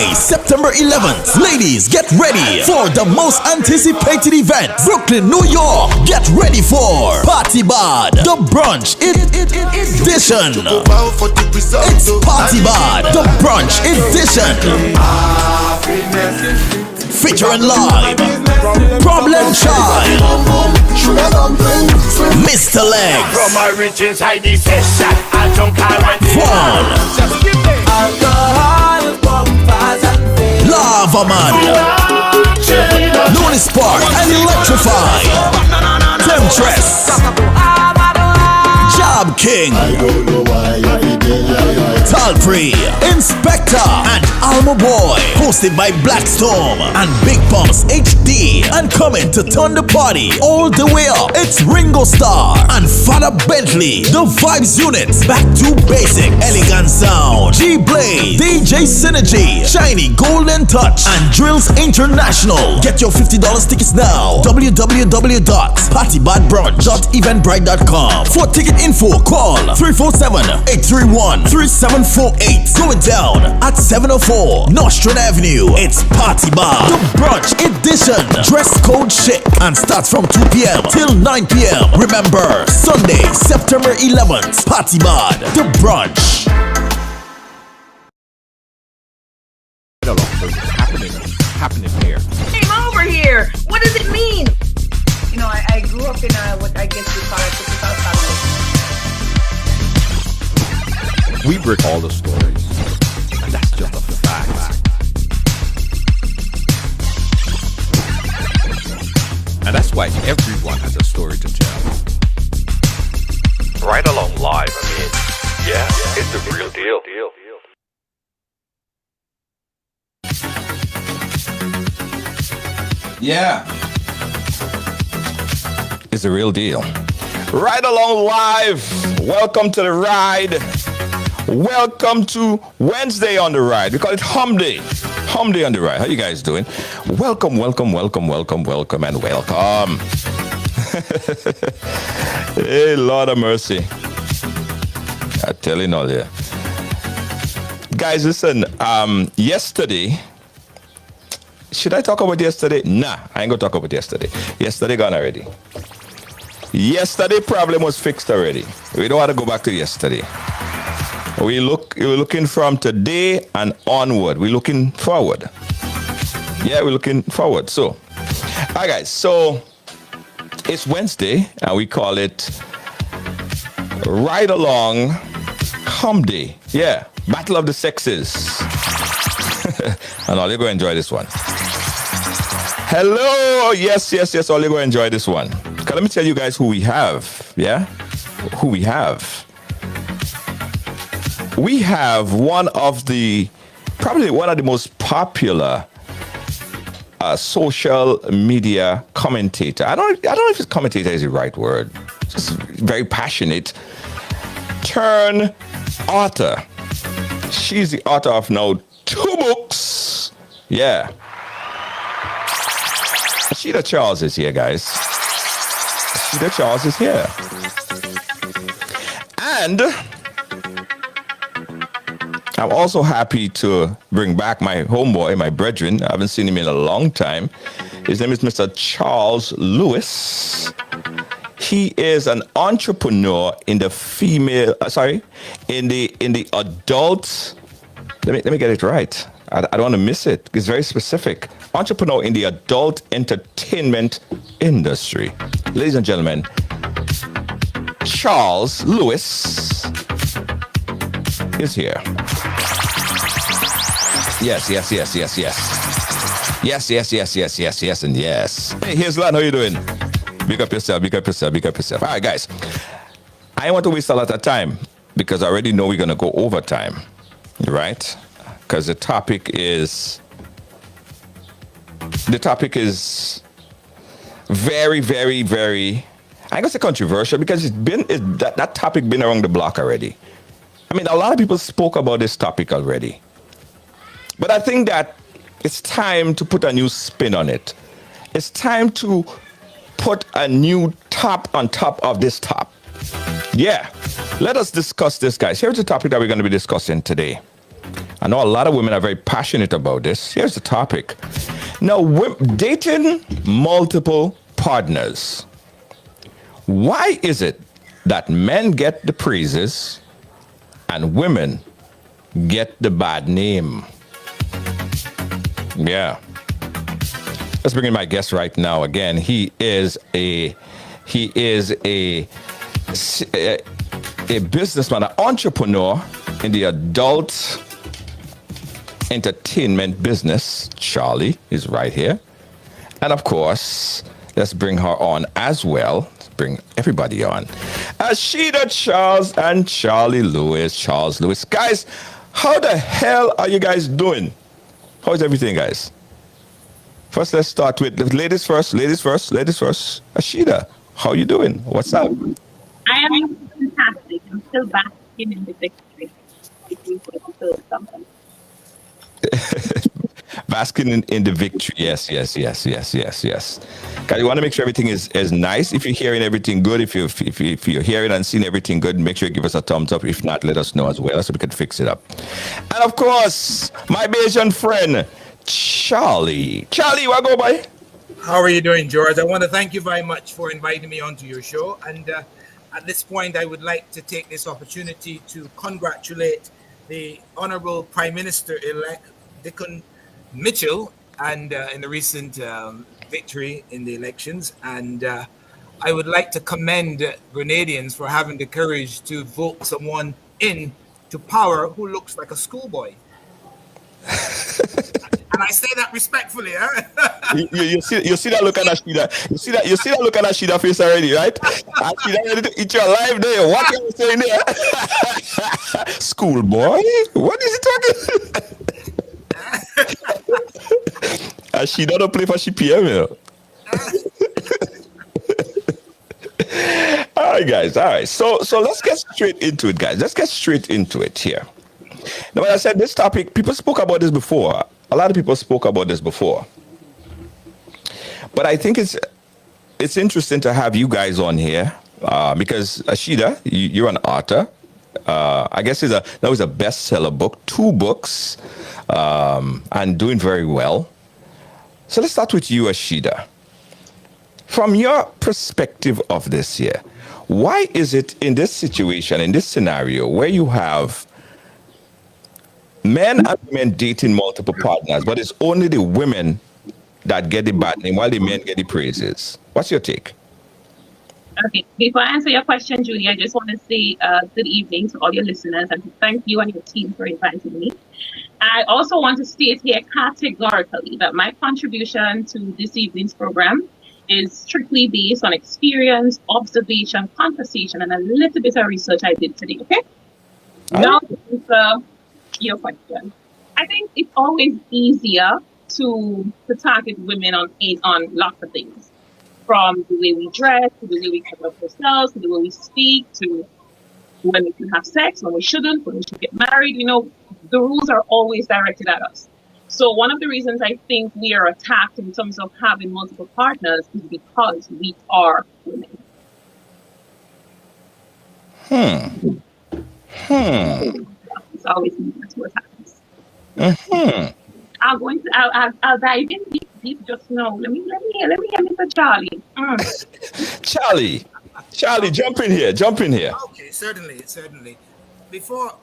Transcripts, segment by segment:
Sunday, September 11th. Ladies, get ready for the most anticipated event. Brooklyn, New York. Get ready for Party Bad, the brunch edition. It's Party Bad, the brunch edition. Featuring live Problem Child, Mr. Legs, From my riches, I session. I don't Vaughn, Lava Man, Looney Spark and Electrify, Temptress, Job King, Talpree, Inspector, and Alma Boy. Hosted by Blackstorm and Big Boss HD. And coming to turn the party all the way up, it's Ringo Starr and Father Bentley. The Vibes Unit, back to basic, elegant sound. G-Blaze, DJ Synergy, Shiny Golden Touch, and Drills International. Get your $50 tickets now. www.partybadbrunch.eventbrite.com. For ticket info, call 347-831-3748. Going down at 704 Nostrand Avenue. It's Party Bar, the brunch edition. Dress code chic and starts from 2 p.m. till 9 p.m. Remember, Sunday, September 11th, Party Bar, the brunch. Happening here. Came over here. What does it mean? You know, I grew up in what I guess we call a typical family. We break all the stories, and that's just a fact. And that's why everyone has a story to tell. Right Along Live, I mean, yeah, it's the real deal. Yeah. It's the real deal. Ride Along Live. Welcome to the ride. Welcome to Wednesday on the ride. We call it Hum Day. Hum Day on the ride. How you guys doing? Welcome, and welcome. Hey, Lord of mercy. I tell you all here. Guys, listen, yesterday, should I talk about yesterday? Nah, I ain't gonna talk about yesterday. Yesterday gone already. Yesterday problem was fixed already. We don't want to go back to yesterday. We're looking from today and onward. We're looking forward. Yeah, we're looking forward. So, all right, guys. So, it's Wednesday, and we call it Ride Along Hum Day. Yeah, Battle of the Sexes. And all, you're going to enjoy this one. Hello. Yes. All, you're going to enjoy this one. Okay, let me tell you guys who we have. Yeah? Who we have. We have probably one of the most popular social media commentator. I don't know if commentator is the right word. Just very passionate. Turn author. She's the author of now 2 books. Yeah. Sheila Charles is here, guys. Sheila Charles is here. And I'm also happy to bring back my homeboy, my brethren. I haven't seen him in a long time. His name is Mr. Charles Lewis. He is an entrepreneur in the in the adult. Let me get it right. I don't want to miss it. It's very specific. Entrepreneur in the adult entertainment industry. Ladies and gentlemen, Charles Lewis is here. Yes, and yes. Hey, here's Lan. How you doing? Big up yourself. All right, guys. I don't want to waste a lot of time because I already know we're going to go over time, right? Because the topic is very, very, very, I guess, controversial because that topic been around the block already. I mean, a lot of people spoke about this topic already. But I think that it's time to put a new spin on it. It's time to put a new top on top of this top. Yeah. Let us discuss this, guys. Here's the topic that we're going to be discussing today. I know a lot of women are very passionate about this. Here's the topic. Now, dating multiple partners. Why is it that men get the praises and women get the bad name? Yeah. Let's bring in my guest right now. Again, he is a businessman, an entrepreneur in the adult entertainment business. Charlie is right here. And of course, let's bring her on as well. Let's bring everybody on. Ashida Charles and Charlie Lewis. Charles Lewis. Guys, how the hell are you guys doing? How's everything, guys? First, let's start with ladies first. Ashida, how you doing? What's up? I am fantastic. I'm still basking in the victory. Basking in the victory. Yes. Guys, you want to make sure everything is nice. If you're hearing everything good, if you're hearing and seeing everything good, make sure you give us a thumbs up. If not, let us know as well so we can fix it up. And of course, my Bayesian friend, Charlie. Charlie, what go by? How are you doing, George? I want to thank you very much for inviting me onto your show. And at this point, I would like to take this opportunity to congratulate the Honorable Prime Minister-elect Dickon Mitchell and in the recent victory in the elections. And I would like to commend Grenadians for having the courage to vote someone in to power who looks like a schoolboy. And I say that respectfully, huh? you see that look at Ashida. You see that look at Ashida face already, right? Ashida ready to eat your life there. What are you saying there? Schoolboy? What is he talking? Ashida don't play for CPM, you know. All right, guys. All right. So let's get straight into it, guys. Let's get straight into it here. Now, when I said this topic, people spoke about this before. A lot of people spoke about this before. But I think it's interesting to have you guys on here because Ashida, you're an author. I guess it's a bestseller book, 2 books, and doing very well. So let's start with you, Ashida. From your perspective of this here, why is it in this situation, in this scenario, where you have men and women dating multiple partners, but it's only the women that get the bad name while the men get the praises? What's your take? Okay, before I answer your question, Julie, I just want to say good evening to all your listeners and to thank you and your team for inviting me. I also want to state here categorically that my contribution to this evening's program is strictly based on experience, observation, conversation, and a little bit of research I did today, okay? Now, your question. I think it's always easier to target women on lots of things, from the way we dress, to the way we cover up ourselves, to the way we speak, to when we can have sex, when we shouldn't, when we should get married. You know, the rules are always directed at us. So one of the reasons I think we are attacked in terms of having multiple partners is because we are women. It's always easier to attack us. I'll dive in deep just now. Let me hear Mr. Charlie. Charlie, jump in here. Okay, certainly. Before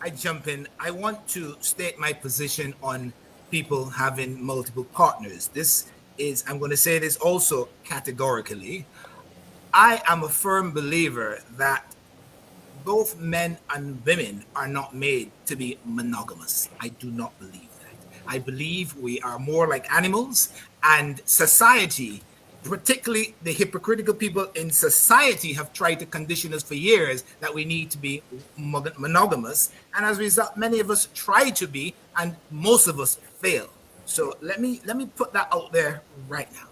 I jump in, I want to state my position on people having multiple partners. I'm going to say this also categorically. I am a firm believer that both men and women are not made to be monogamous. I do not believe that. I believe we are more like animals, and society, particularly the hypocritical people in society, have tried to condition us for years that we need to be monogamous. And as a result, many of us try to be, and most of us fail. So let me put that out there right now.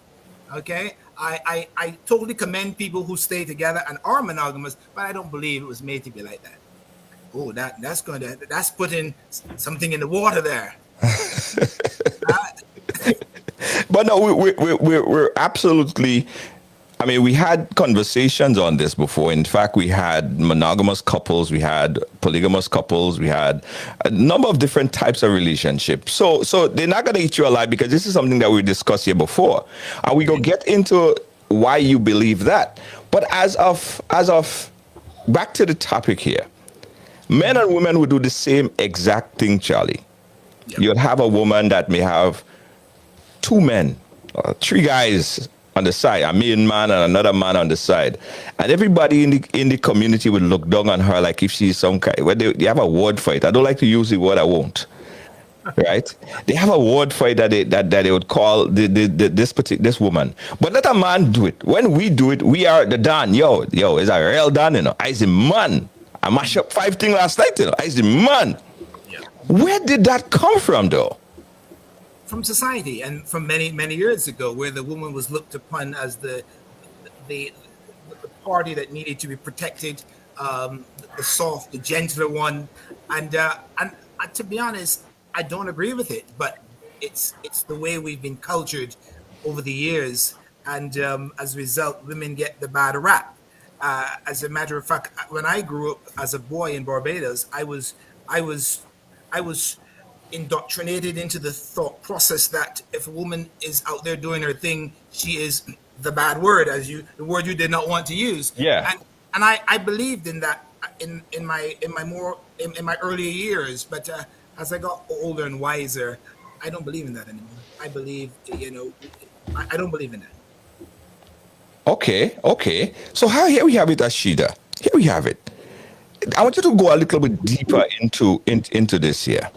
Okay? I totally commend people who stay together and are monogamous, but I don't believe it was made to be like that. Oh, that's putting something in the water there. But no, we're absolutely I mean, we had conversations on this before. In fact, we had monogamous couples, we had polygamous couples, we had a number of different types of relationships. So they're not going to eat you alive, because this is something that we discussed here before, and we go get into why you believe that. But as of back to the topic here, men and women would do the same exact thing, Charlie. Yep. You'd have a woman that may have 2 men, 3 guys on the side, a main man and another man on the side, and everybody in the community would look down on her like if she's some kind. Well, they have a word for it. I don't like to use the word. I won't. Right? They have a word for it that they would call this woman. But let a man do it. When we do it, we are the Don. Yo, it's a real Don. You know, I's the man. I mashed up 5 things last night. You know, I's the man. Yeah. Where did that come from, though? From society, and from many years ago, where the woman was looked upon as the party that needed to be protected, the soft, the gentler one, and to be honest, I don't agree with it, but it's the way we've been cultured over the years, and as a result, women get the bad rap. As a matter of fact, when I grew up as a boy in Barbados, I was indoctrinated into the thought process that if a woman is out there doing her thing, she is the bad word, the word you did not want to use. Yeah. And I believed in that in my earlier years, but as I got older and wiser, I don't believe in that anymore. I believe, I don't believe in that. Okay. So here we have it, Ashida. Here we have it. I want you to go a little bit deeper into this here.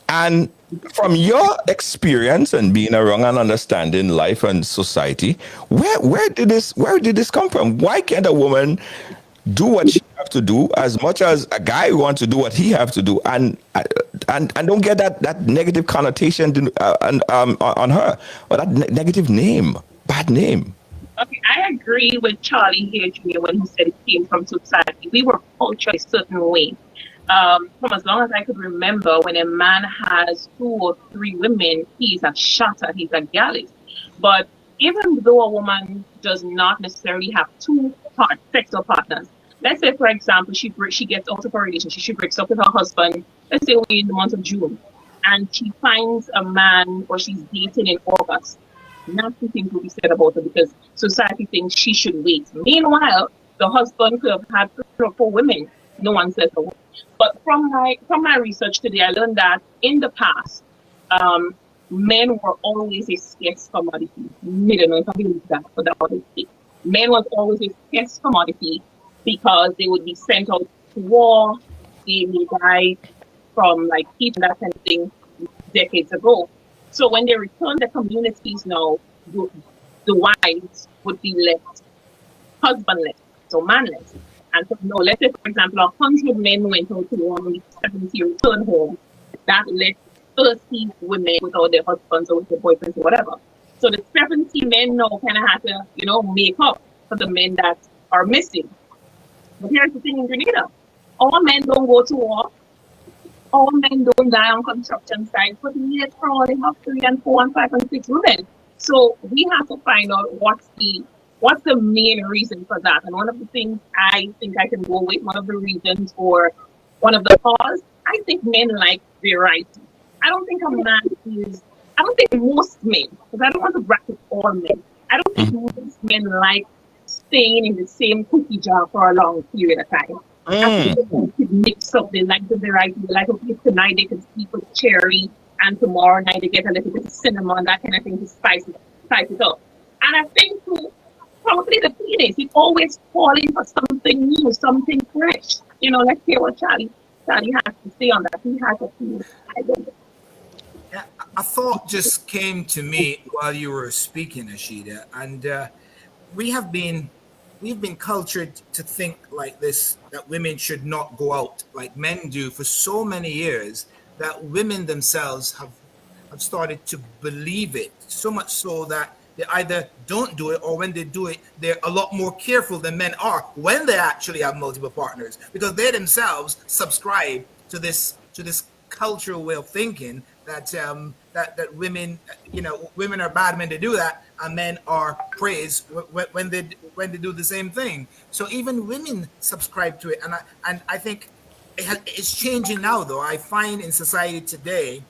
And from your experience and being around and understanding life and society, where did this come from? Why can't a woman do what she have to do as much as a guy wants to do what he have to do, and don't get that negative connotation on her, or that negative name, bad name? Okay, I agree with Charlie here, Junior, when he said it came from society. We were cultured a certain way. From as long as I could remember, when a man has 2 or 3 women, he's a shotter, he's a galley. But even though a woman does not necessarily have 2 sexual partners, let's say, for example, she gets out of a relationship, she breaks up with her husband, let's say we're in the month of June, and she finds a man, or she's dating in August, nasty things will be said about her because society thinks she should wait. Meanwhile, the husband could have had 3 or 4 women. No one says a word. But from my research today, I learned that in the past, men were always a scarce commodity. I don't know if I believe that, but that was it. Men was always a scarce commodity because they would be sent out to war. They may die from heat and that kind of thing decades ago. So when they return the communities now, the wives would be left husbandless, so manless. And so, let's say, for example, 100 men went out to war, only 70 returned home. That left 30 women without their husbands or with their boyfriends or whatever. So the 70 men now kind of have to, make up for the men that are missing. But here's the thing in Grenada. All men don't go to war. All men don't die on construction sites. But yet, they have 3 and 4 and 5 and 6 women. So we have to find out what's the main reason for that. And one of the things I think I can go with, one of the reasons, or one of the cause, I think men like variety. I don't think most men, because I don't want to bracket all men, I don't think most men like staying in the same cookie jar for a long period of time. I think they mix up, they like the variety. They like, okay, tonight they can sleep with cherry, and tomorrow night they get a little bit of cinnamon, that kind of thing to spice it up. And I think too, probably the thing is, he's always calling for something new, something fresh. Let's hear what Charlie has to say on that. He has a few. I don't know. Yeah, a thought just came to me while you were speaking, Ashida, and we've been cultured to think like this, that women should not go out like men do for so many years, that women themselves have started to believe it, so much so that they either don't do it, or when they do it, they're a lot more careful than men are when they actually have multiple partners, because they themselves subscribe to this cultural way of thinking that women, women are bad when they do that, and men are praised when they do the same thing. So even women subscribe to it, and I think it's changing now. Though I find in society today,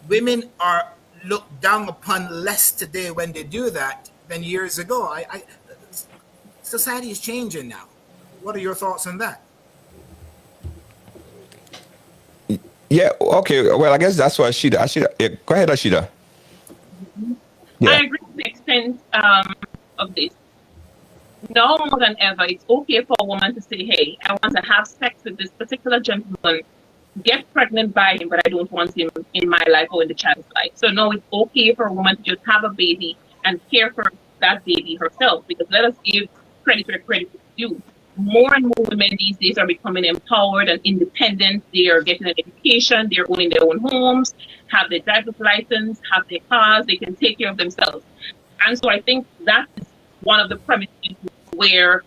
women are looked down upon less today when they do that than years ago. Society is changing now. What are your thoughts on that? Yeah, okay. Well, I guess that's what Ashida. Yeah, go ahead, Ashida. Yeah. I agree to the extent of this. Now more than ever, it's okay for a woman to say, hey, I want to have sex with this particular gentleman, get pregnant by him, but I don't want him in my life or in the child's life. So now it's okay for a woman to just have a baby and care for that baby herself, because let us give credit where credit is due. More and more women these days are becoming empowered and independent. They are getting an education, they're owning their own homes, have their driver's license, have their cars, they can take care of themselves. And so I think that is one of the premises where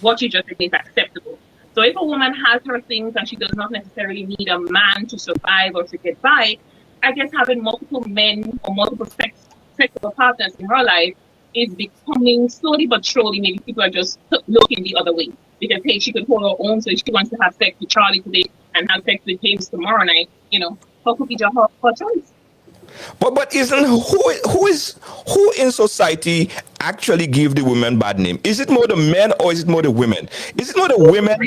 what you just said is acceptable. So if a woman has her things and she does not necessarily need a man to survive or to get by, I guess having multiple men or multiple sexual partners in her life is becoming slowly but surely, maybe people are just looking the other way. Because, hey, she could hold her own, so if she wants to have sex with Charlie today and have sex with James tomorrow night, how could be just her choice? But isn't who in society actually give the women bad name? Is it more the men or is it more the women? Is it more the women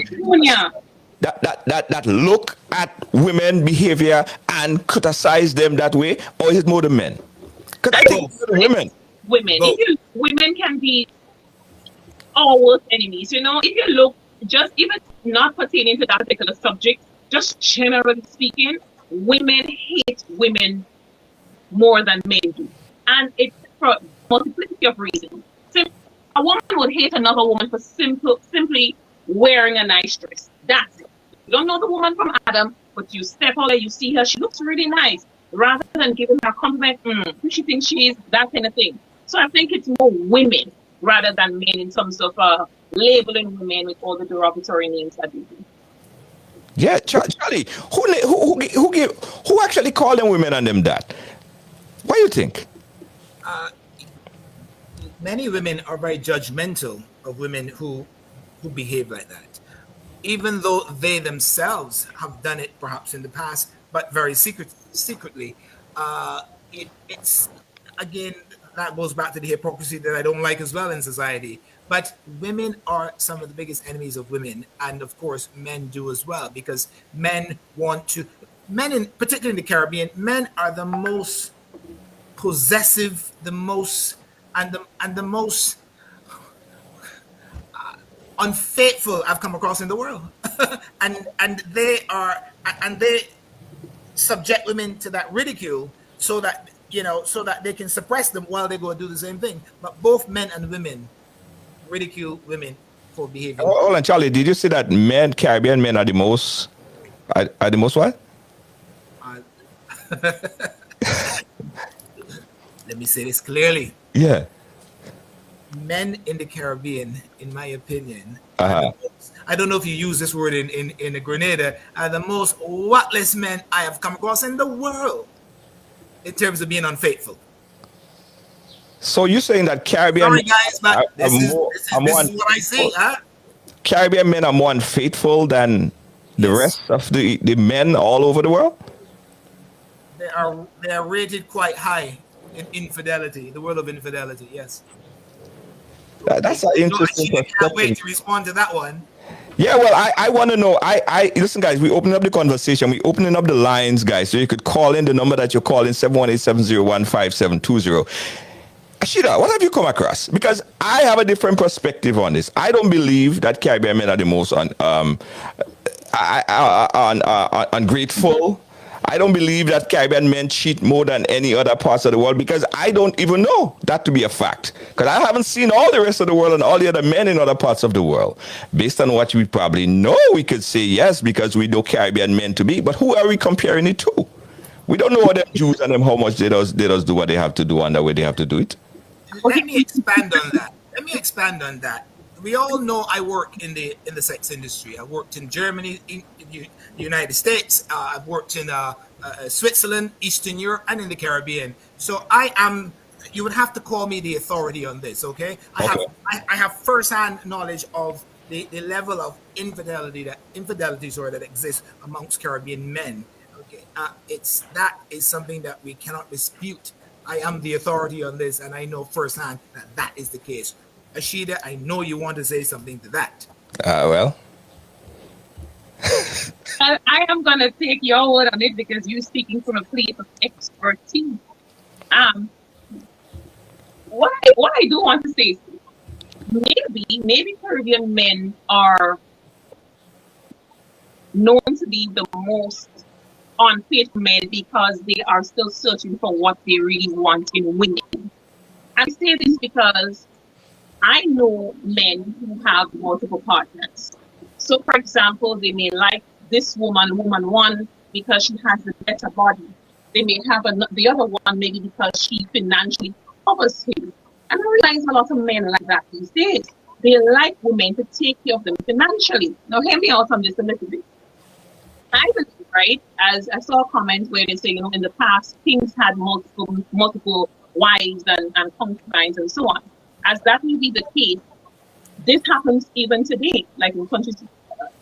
that look at women behavior and criticize them that way, or is it more the men? Because I think it's the women. Women can be our worst enemies. If you look, just even not pertaining to that particular subject, just generally speaking, women hate women more than men do. And it's for a multiplicity of reasons. A woman would hate another woman for simply wearing a nice dress. That's it. You don't know the woman from Adam, but you step out there, you see her, she looks really nice. Rather than giving her a compliment, who she thinks she is, that kind of thing. So I think it's more women rather than men in terms of labeling women with all the derogatory names that they do. Yeah, Charlie, who actually called them women and them that? What do you think? Many women are very judgmental of women who behave like that, even though they themselves have done it perhaps in the past, but very secretly. It's again, that goes back to the hypocrisy that I don't like as well in society. But women are some of the biggest enemies of women, and of course men do as well, because particularly in the Caribbean, men are the most possessive, the most unfaithful I've come across in the world. and they subject women to that ridicule so that they can suppress them while they go do the same thing. But both men and women ridicule women for behaving. Hold on, Charlie, did you say that Caribbean men are the most what? Let me say this clearly. Yeah. Men in the Caribbean, in my opinion, Uh-huh. I don't know if you use this word in Grenada, are the most whatless men I have come across in the world in terms of being unfaithful. So you're saying that Caribbean Sorry guys, but this is what I say. Caribbean men are more unfaithful than the rest of the men all over the world? They are rated quite high in infidelity, the world of infidelity, yes. That's an interesting perspective. Can't wait to respond to that one. Yeah, well, I want to know. I listen, guys. We open up the conversation. We opening up the lines, guys. So you could call in the number that you're calling 718-701-5720. Ashida, what have you come across? Because I have a different perspective on this. I don't believe that Caribbean men are the most ungrateful. I don't believe that Caribbean men cheat more than any other parts of the world, because I don't even know that to be a fact. Because I haven't seen all the rest of the world and all the other men in other parts of the world. Based on what we probably know, we could say yes, because we know Caribbean men to be. But who are we comparing it to? We don't know what them Jews and them how much they does do what they have to do and the way they have to do it. Let me expand on that. We all know I work in the sex industry. I worked in Germany, in the United States. I've worked in Switzerland, Eastern Europe, and in the Caribbean. So you would have to call me the authority on this, okay? I have first-hand knowledge of the level of infidelity that exists amongst Caribbean men. Okay, that is something that we cannot dispute. I am the authority on this, and I know firsthand that is the case. Ashida, I know you want to say something to that. Well. I am going to take your word on it because you're speaking from a place of expertise. What I do want to say is maybe Caribbean men are known to be the most unfaithful men because they are still searching for what they really want in women. I say this because I know men who have multiple partners. So, for example, they may like this woman one, because she has a better body. They may have the other one maybe because she financially covers him. And I realize a lot of men like that these days. They like women to take care of them financially. Now, hear me out on this a little bit. I believe, right, as I saw a comment where they say, in the past, kings had multiple wives and concubines and so on. As that may be the case, this happens even today, like in countries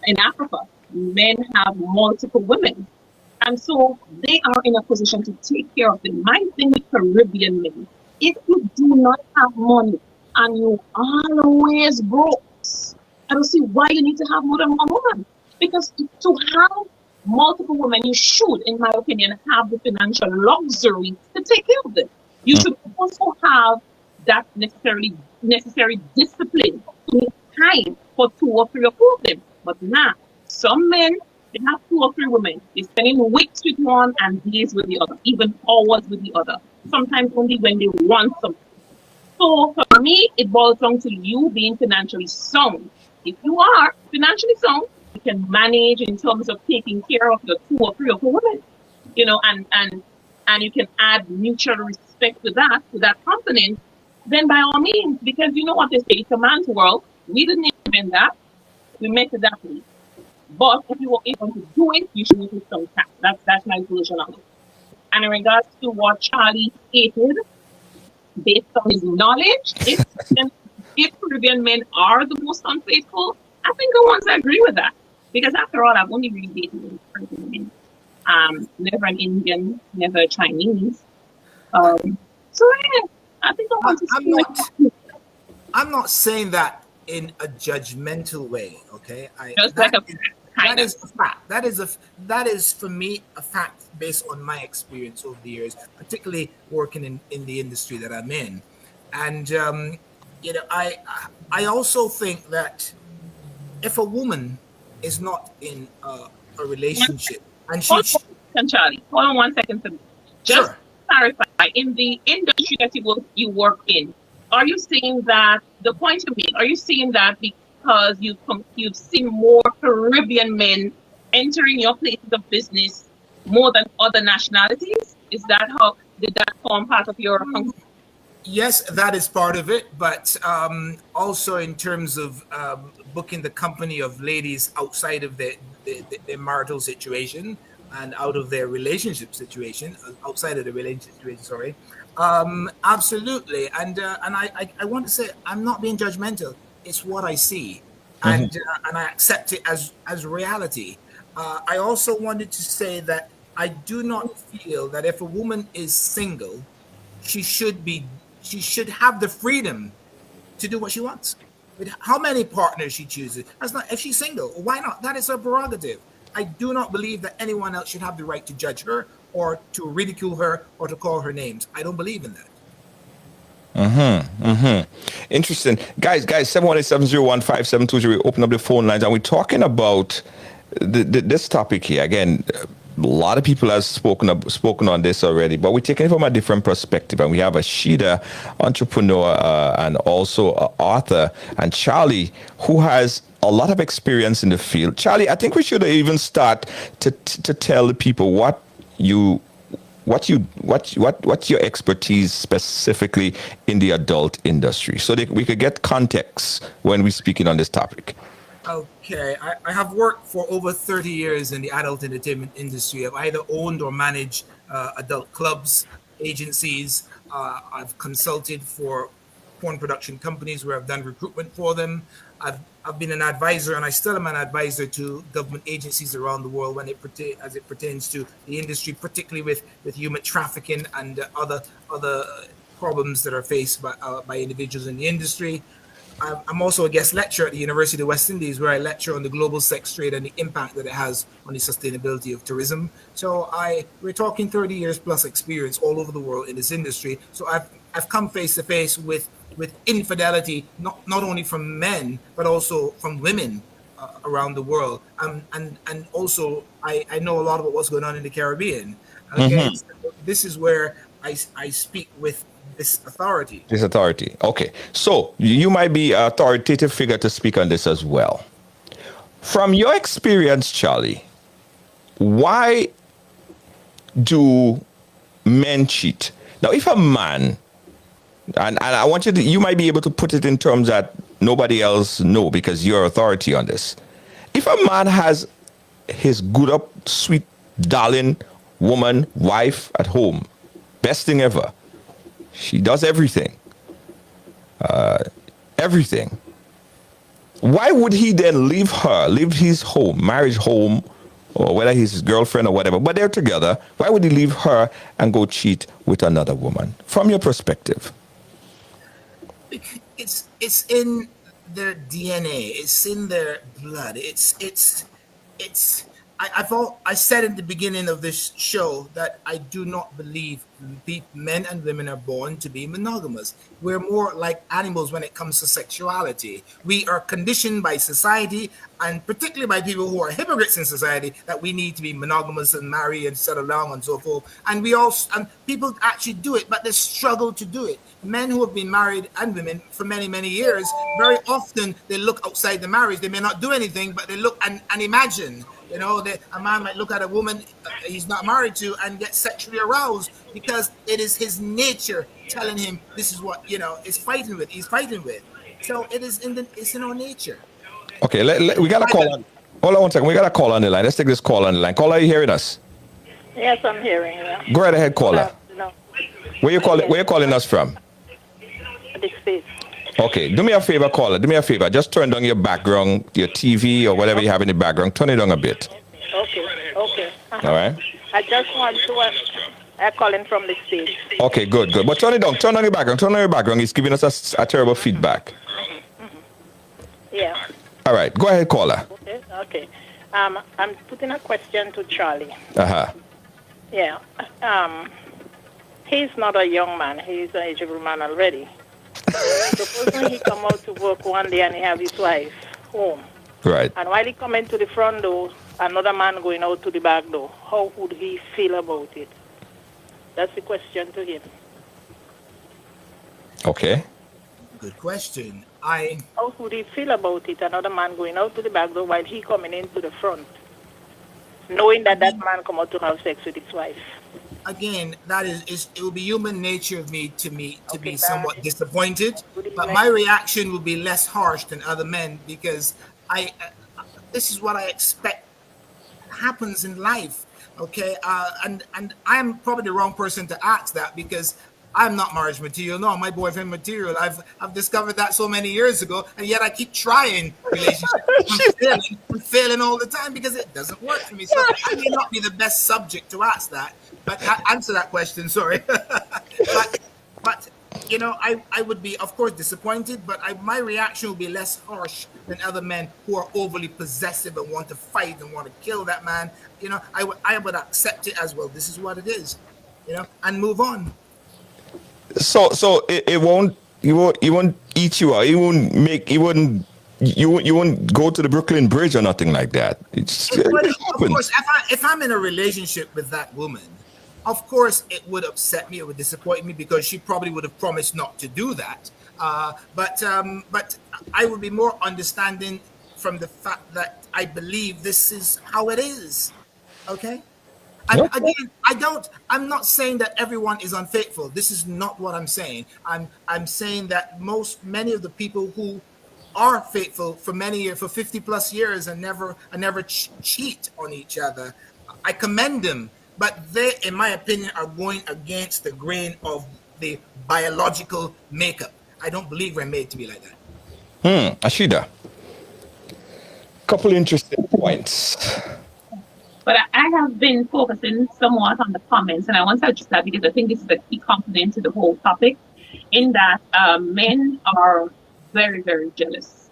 in Africa. Men have multiple women. And so they are in a position to take care of them. My thing with Caribbean men, if you do not have money and you always broke, I don't see why you need to have more than one woman. Because to have multiple women, you should, in my opinion, have the financial luxury to take care of them. You should also have that necessary discipline to make time for 2 or 3 or 4 of them. But now, some men, they have 2 or 3 women. They're spending weeks with one and days with the other, even hours with the other. Sometimes only when they want something. So for me, it boils down to you being financially sound. If you are financially sound, you can manage in terms of taking care of your 2 or 3 or 4 women, and you can add mutual respect to that component. Then by all means, because you know what they say, it's a man's world. We didn't invent that. We met it that way. But if you were able to do it, you should use some tax. That's my version of it. And in regards to what Charlie stated, based on his knowledge, if Caribbean men are the most unfaithful, I think the ones that agree with that. Because after all, I've only really dated Caribbean men. Never an Indian, never a Chinese. So yeah, I think I want to I'm not saying that in a judgmental way, okay? That is a fact. That is for me a fact based on my experience over the years, particularly working in the industry that I'm in. And I also think that if a woman is not in a relationship and Charlie, hold on 1 second for me. Just sure. Clarify, in the industry that you work in, are you saying that the point you make? Are you saying that because you've seen more Caribbean men entering your places of business more than other nationalities? Did that form part of your? Yes, that is part of it, but also in terms of booking the company of ladies outside of their marital situation and out of their relationship situation, outside of the relationship situation, sorry. Absolutely. And I want to say, I'm not being judgmental. It's what I see. And I accept it as reality. I also wanted to say that I do not feel that if a woman is single, she should have the freedom to do what she wants. With how many partners she chooses. That's not, if she's single, why not? That is her prerogative. I do not believe that anyone else should have the right to judge her or to ridicule her or to call her names. I don't believe in that. Interesting. Guys, 718-701-5720. Open up the phone lines. And we're talking about this topic here. Again, a lot of people have spoken on this already, but we're taking it from a different perspective. And we have Ashida, entrepreneur, and also author, and Charlie, who has a lot of experience in the field. Charlie, I think we should even start to tell the people what's your expertise specifically in the adult industry, so that we could get context when we're speaking on this topic. Okay, I have worked for over 30 years in the adult entertainment industry. I've either owned or managed adult clubs, agencies. I've consulted for porn production companies where I've done recruitment for them. I've been an advisor, and I still am an advisor to government agencies around the world when as it pertains to the industry, particularly with human trafficking and other problems that are faced by individuals in the industry. I'm also a guest lecturer at the University of the West Indies, where I lecture on the global sex trade and the impact that it has on the sustainability of tourism. So we're talking 30 years plus experience all over the world in this industry. So I've come face to face with infidelity, not only from men but also from women around the world. And also I know a lot about what's going on in the Caribbean. Okay, so this is where I speak with this authority. This authority. Okay. So you might be an authoritative figure to speak on this as well. From your experience, Charlie, why do men cheat? Now, if a man, and I want you might be able to put it in terms that nobody else know because you're authority on this. If a man has his good up, sweet, darling woman, wife at home, best thing ever, she does everything. Everything. Why would he then leave his home, marriage home, or whether he's his girlfriend or whatever, but they're together? Why would he leave her and go cheat with another woman? From your perspective. It's in their DNA. It's in their blood. I said at the beginning of this show that I do not believe men and women are born to be monogamous. We're more like animals when it comes to sexuality. We are conditioned by society, and particularly by people who are hypocrites in society, that we need to be monogamous and marry and settle down and so forth. And people actually do it, but they struggle to do it. Men who have been married and women for many, many years, very often they look outside the marriage. They may not do anything, but they look and imagine. You know, a man might look at a woman he's not married to and get sexually aroused because it is his nature telling him this is what, he's fighting with. So it's in our nature. Okay, we got a call on. Hold on 1 second. We got a call on the line. Let's take this call on the line. Caller, are you hearing us? Yes, I'm hearing you. Go right ahead, caller. No. Where you calling us from? This space. Okay, do me a favor, caller. Do me a favor. Just turn down your background, your TV or whatever you have in the background. Turn it down a bit. Okay. All right. I just want to. I'm calling from the stage. Okay, good. But turn it down. Turn on your background. It's giving us a terrible feedback. Yeah. All right. Go ahead, caller. Okay. I'm putting a question to Charlie. Uh-huh. Yeah. He's not a young man. He's an eligible man already. Supposing he come out to work one day and he have his wife home. Right. And while he come into the front door, another man going out to the back door. How would he feel about it? That's the question to him. Okay. Good question. How would he feel about it? Another man going out to the back door while he coming into the front, knowing that man come out to have sex with his wife. Again, it will be human nature of me to be somewhat disappointed, but my reaction will be less harsh than other men because this is what I expect happens in life. Okay, and I'm probably the wrong person to ask that because I'm not marriage material. No, my boyfriend material. I've discovered that so many years ago, and yet I keep trying relationships. I'm failing all the time because it doesn't work for me. So I may not be the best subject to ask that, but answer that question. Sorry, but I would be, of course, disappointed. But my reaction will be less harsh than other men who are overly possessive and want to fight and want to kill that man. I would accept it as well. This is what it is, and move on. So it won't eat you out. You won't go to the Brooklyn Bridge or nothing like that. Of course, if I'm in a relationship with that woman, of course it would upset me. It would disappoint me because she probably would have promised not to do that. But I would be more understanding from the fact that I believe this is how it is. Okay. And again, I'm not saying that everyone is unfaithful. This is not what I'm saying. I'm saying that many of the people who are faithful for many years, for 50 plus years, and never cheat on each other. I commend them, but they, in my opinion, are going against the grain of the biological makeup. I don't believe we're made to be like that. Ashida, couple interesting points. But I have been focusing somewhat on the comments, and I want to address that because I think this is a key component to the whole topic, in that men are very, very jealous.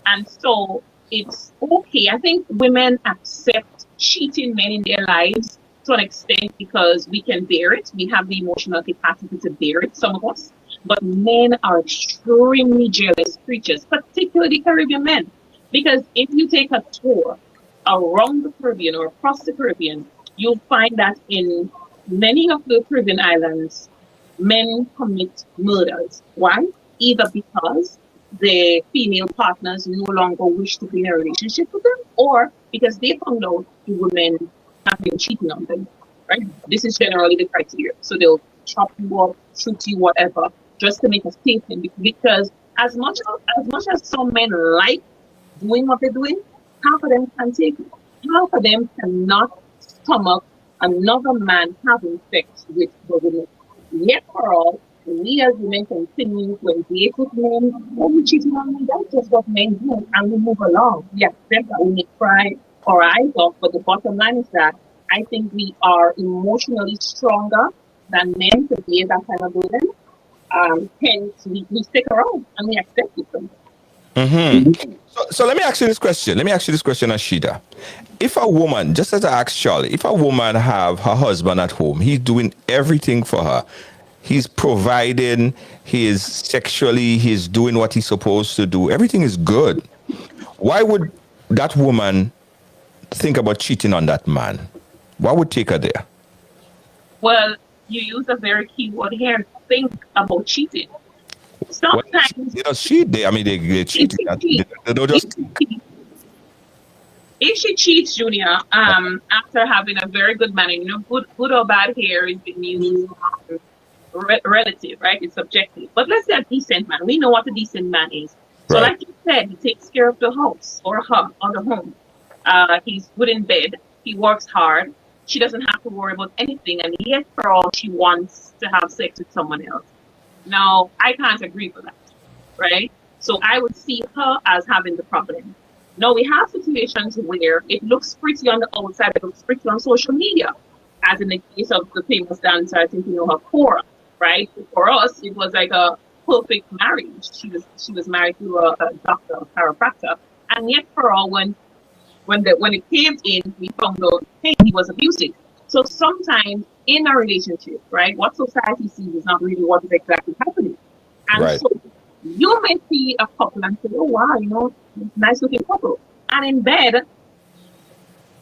And so it's okay. I think women accept cheating men in their lives to an extent because we can bear it. We have the emotional capacity to bear it, some of us. But men are extremely jealous creatures, particularly Caribbean men. Because if you take a tour around the Caribbean or across the Caribbean, you'll find that in many of the Caribbean islands, men commit murders. Why? Either because the female partners no longer wish to be in a relationship with them, or because they found out the women have been cheating on them, right? This is generally the criteria. So they'll chop you up, shoot you, whatever, just to make a statement. Because as much as some men like doing what they're doing, half of them can take it. Half of them cannot stomach another man having sex with the women. Yet for all, we as women continue to engage with men. When we cheating on men, that's just what men do, and we move along. We accept that we may cry our eyes off, but the bottom line is that I think we are emotionally stronger than men to be that kind of burden. Hence, we stick around and we accept it. Mm-hmm. So let me ask you this question. Ashida. If a woman, just as I asked Charlie, if a woman have her husband at home, he's doing everything for her, he's providing, he's doing what he's supposed to do, everything is good, why would that woman think about cheating on that man? What would take her there? Well, you use a very key word here, think about cheating. Sometimes they don't cheat. They cheat. They don't just. If she cheats, Junior, after having a very good man, good or bad here is being used relative, right? It's subjective. But let's say a decent man. We know what a decent man is. So, like you said, he takes care of the house or her or the home. He's good in bed. He works hard. She doesn't have to worry about anything, and yet for all, she wants to have sex with someone else. Now, I can't agree with that, right? So I would see her as having the problem. Now, we have situations where it looks pretty on the outside, it looks pretty on social media, as in the case of the famous dancer, I think you know her, Cora, right? For us, it was like a perfect marriage. She was married to a doctor, a chiropractor, and yet for all, when it came in, we found out, hey, he was abusive. So sometimes in a relationship, right, what society sees is not really what is exactly happening. And so you may see a couple and say, oh, wow, nice looking couple. And in bed,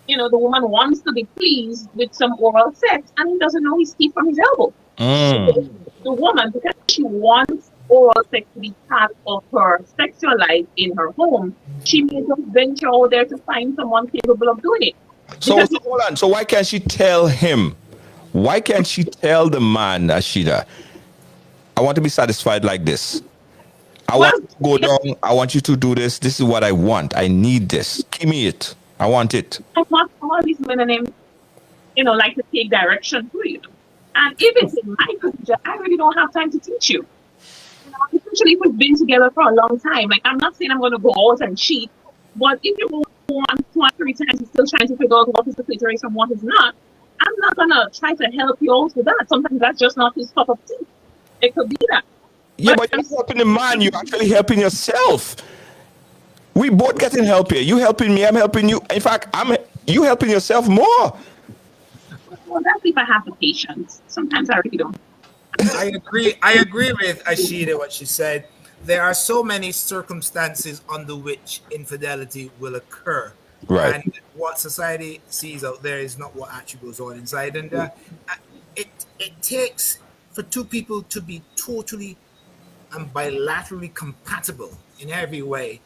the woman wants to be pleased with some oral sex, and he doesn't know his teeth from his elbow. So the woman, because she wants oral sex to be part of her sexual life in her home, she may just venture out there to find someone capable of doing it. So hold on. So why can't she tell him? Why can't she tell the man, Ashida, I want to be satisfied like this. I want to go down. I want you to do this. This is what I want. I need this. Give me it. I want it. I want all these women, like to take direction for you. And if it's in my position, I really don't have time to teach you. Especially if we've been together for a long time. Like, I'm not saying I'm going to go out and cheat, but if you want 2 or 3 times, you're still trying to figure out what is the clitoris and what is not, I'm not going to try to help you out with that. Sometimes that's just not his cup of tea. It could be that. Yeah, but you're helping the man. You're actually helping yourself. We both getting help here. You helping me. I'm helping you. In fact, you helping yourself more. Well, that's if I have the patience. Sometimes I really don't. I agree with Ashida, what she said. There are so many circumstances under which infidelity will occur. Right. And what society sees out there is not what actually goes on inside. And it takes for two people to be totally and bilaterally compatible in every way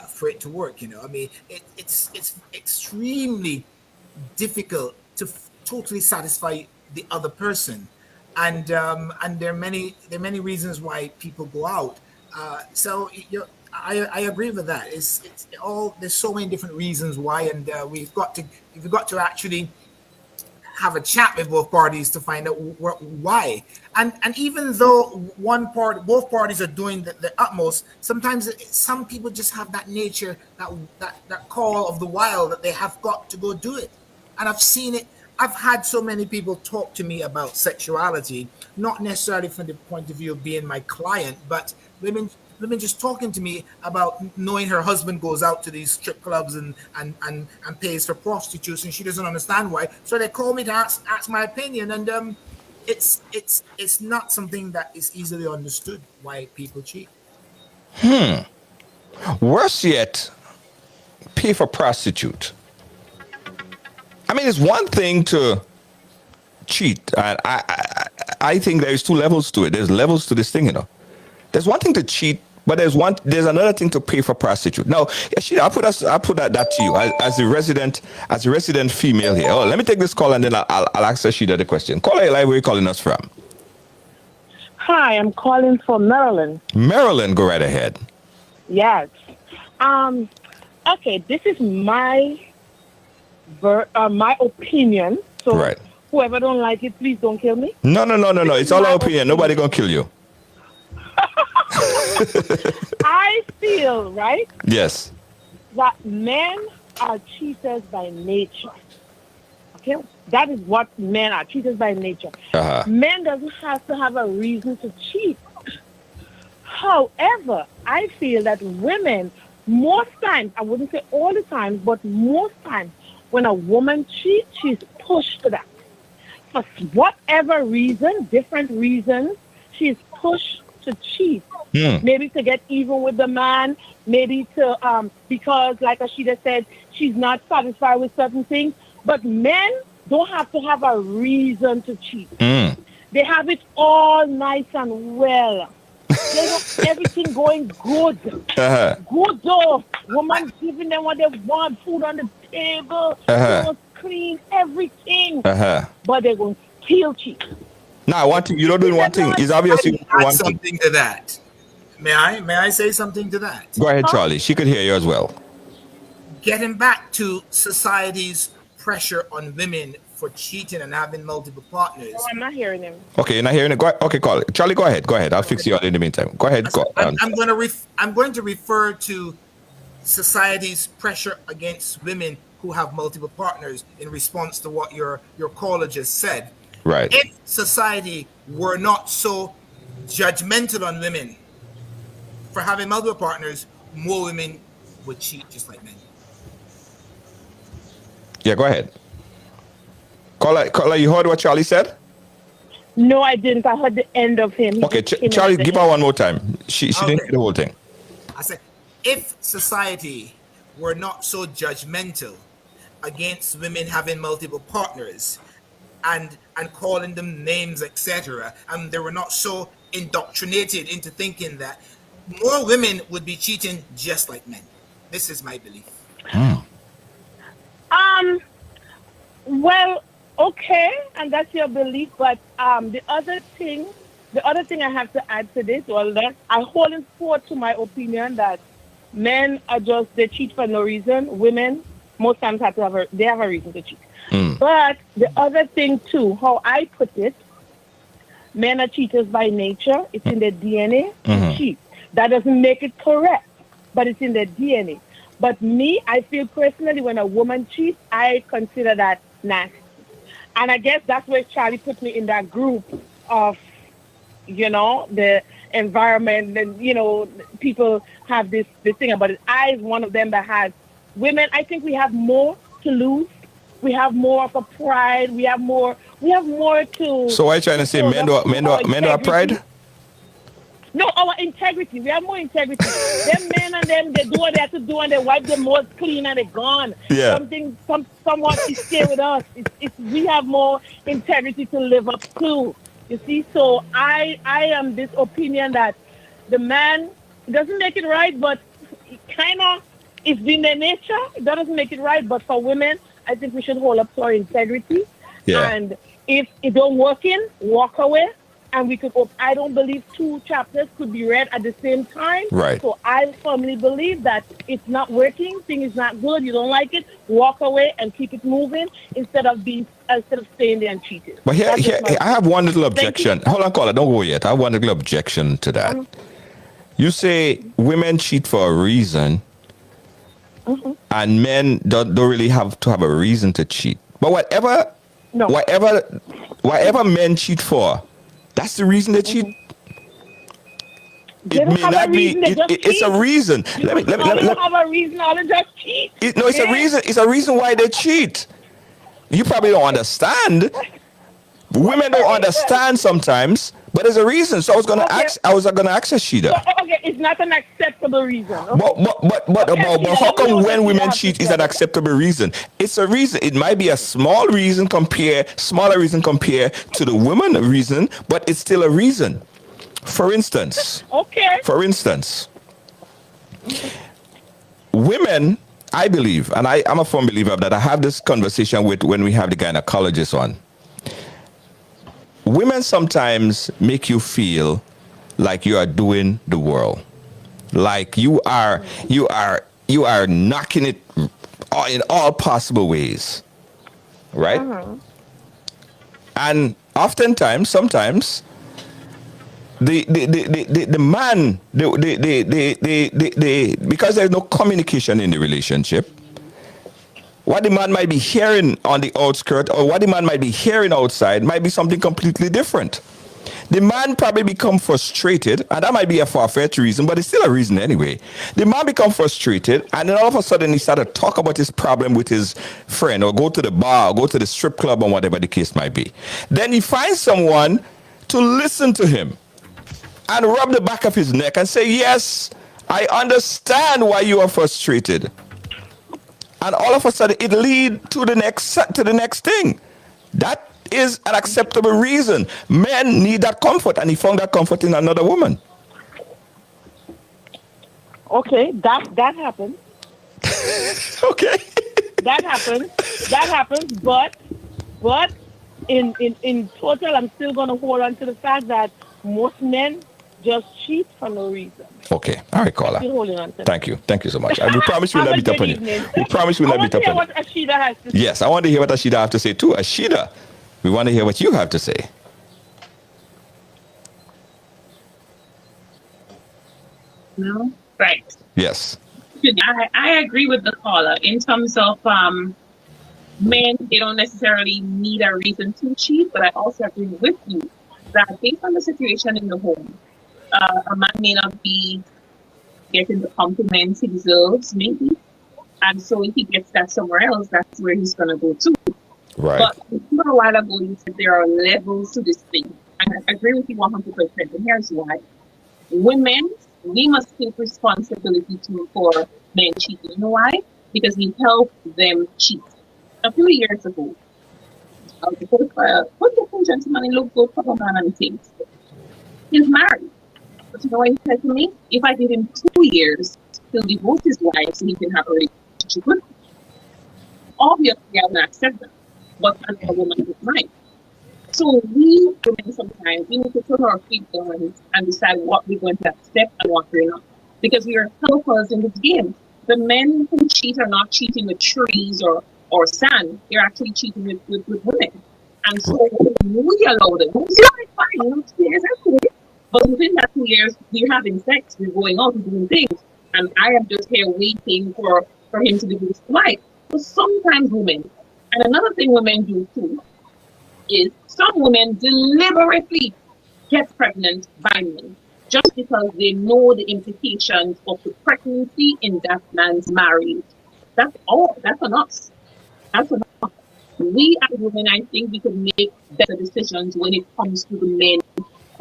for it to work. It's extremely difficult to totally satisfy the other person. And there are many reasons why people go out. So I agree with that. It's all, there's so many different reasons why, and we've got to actually have a chat with both parties to find out why. And even though both parties are doing the utmost, sometimes some people just have that nature, that call of the wild, that they have got to go do it. And I've seen it. I've had so many people talk to me about sexuality, not necessarily from the point of view of being my client, but women just talking to me about knowing her husband goes out to these strip clubs and pays for prostitutes, and she doesn't understand why. So they call me to ask my opinion, and it's not something that is easily understood why people cheat. Worse yet, pay for prostitute. I mean, it's one thing to cheat, and I think there's two levels to it. There's levels to this thing, you know. There's one thing to cheat, but there's another thing to pay for prostitute. Now, I'll put that to you as a resident female here. Oh, let me take this call and then I'll ask Sheila the question. Caller, where are you calling us from? Hi, I'm calling from Maryland. Maryland, go right ahead. Yes. Okay, this is my opinion. So right. Whoever don't like it, please don't kill me. No. It's all our opinion. Nobody gonna kill you. I feel, right? Yes. That men are cheaters by nature. Okay? That is what men are, cheaters by nature. Uh-huh. Men doesn't have to have a reason to cheat. However, I feel that women, most times, I wouldn't say all the time, but most times, when a woman cheats, she's pushed to that. For whatever reason, different reasons, she's pushed to cheat. Maybe to get even with the man, maybe to because like Ashida said, she's not satisfied with certain things. But men don't have to have a reason to cheat. They have it all nice and well. They have everything going good. Good though. Woman giving them what they want, food on the table, clean, everything. But they're going to still cheat. Now, one thing, you don't do one thing. It's obvious you add want something to that. May I say something to that? Go ahead, Charlie. She could hear you as well. Getting back to society's pressure on women for cheating and having multiple partners. No, I'm not hearing him. Okay, you're not hearing it. Okay, call it. Charlie, go ahead. I'll fix you out in the meantime. Go ahead. I'm going to refer to society's pressure against women who have multiple partners in response to what your caller just said. Right. If society were not so judgmental on women for having multiple partners, more women would cheat just like men. Yeah, go ahead. Caller, you heard what Charlie said? No, I didn't. I heard the end of him. Okay, Charlie, give her one more time. She didn't hear the whole thing. I said, if society were not so judgmental against women having multiple partners and calling them names, etc., and they were not so indoctrinated into thinking that, more women would be cheating just like men. This is my belief. Well, okay, and that's your belief, but the other thing I have to add to this, well, that I hold it forward to my opinion that men are they cheat for no reason. Women most times have a reason to cheat. But the other thing too, how I put it, men are cheaters by nature. It's in their DNA to cheat. That doesn't make it correct, but it's in their DNA. But me, I feel personally when a woman cheats, I consider that nasty. And I guess that's where Charlie put me in that group of, the environment and, people have this thing about it. I, one of them that has women, I think we have more to lose. We have more of a pride. We have more to. So why are you trying to say men do have pride? No, our integrity. We have more integrity. Them men and them, they do what they have to do and they wipe their mouths clean and they're gone. Yeah. Someone is stay with us. We have more integrity to live up to. You see, so I am this opinion that the man doesn't make it right, but it kind of is in their nature. That doesn't make it right, but for women, I think we should hold up to our integrity. Yeah. And if it don't work walk away. and we could open. I don't believe 2 chapters could be read at the same time. Right. So I firmly believe that it's not working, thing is not good, you don't like it, walk away and keep it moving instead of staying there and cheating. But here I have one little Thank you. objection. Hold on, caller, don't go yet. I have one little objection to that. You say women cheat for a reason, and men don't really have to have a reason to cheat. But whatever men cheat for, that's the reason they cheat. They don't have a reason, they just it's a cheat. reason. Let me They don't have a reason, all they just cheat. it's a reason. It's a reason why they cheat. You probably don't understand. Women don't understand sometimes, but there's a reason. So I was gonna ask Ashida. So, okay, it's not an acceptable reason. Okay? But how come when women cheat is an acceptable reason? It's a reason. It might be a smaller reason compared to the woman reason, but it's still a reason. For instance, women, I believe, and I'm a firm believer that I have this conversation with when we have the gynecologist on. Women sometimes make you feel like you are doing the world, like you are knocking it in all possible ways, right? And sometimes the man, because there's no communication in the relationship, what the man might be hearing on the outskirt or what the man might be hearing outside might be something completely different. The man probably become frustrated, and that might be a far-fetched reason, but it's still a reason anyway. The man become frustrated, and then all of a sudden he started to talk about his problem with his friend, or go to the bar, or go to the strip club, or whatever the case might be. Then he finds someone to listen to him and rub the back of his neck and say, yes, I understand why you are frustrated. And all of a sudden it leads to the next thing. That is an acceptable reason. Men need that comfort, and he found that comfort in another woman. Okay, that happens. Okay. That happens, but in total, I'm still going to hold on to the fact that most men just cheat for no reason. Okay. All right, caller. Still holding on to Thank you so much. We promise we'll not beat up on you. We promise we'll not beat up on you. I want to hear what Ashida has to say. Yes, I want to hear what Ashida has to say too. Ashida, we want to hear what you have to say. No? Right. Yes. I agree with the caller in terms of men, they don't necessarily need a reason to cheat, but I also agree with you that based on the situation in the home, a man may not be getting the compliments he deserves, maybe. And so if he gets that somewhere else, that's where he's going to go to. Right. But a while ago, you said there are levels to this thing. And I agree with you 100%. And here's why. Women, we must take responsibility for men cheating. You know why? Because we help them cheat. A few years ago, one gentleman in local man and things. He's married. But you know what he said to me? If I give him 2 years, he'll divorce his wife so he can have a relationship with me. Obviously, I would accept that. But as a woman is mine. So we women sometimes we need to put our feet down and decide what we're going to accept and what we're not. Because we are helpers in this game. The men who cheat are not cheating with trees or sand. They're actually cheating with women. And so we allow them. It's fine, 2 years, that's good. But within that 2 years, we're having sex, we're going out, we're doing things. And I am just here waiting for him to divorce his wife. So sometimes women, and another thing women do too, is some women deliberately get pregnant by men just because they know the implications of the pregnancy in that man's marriage. That's all. That's on us. That's on us. We as women, I think we can make better decisions when it comes to the men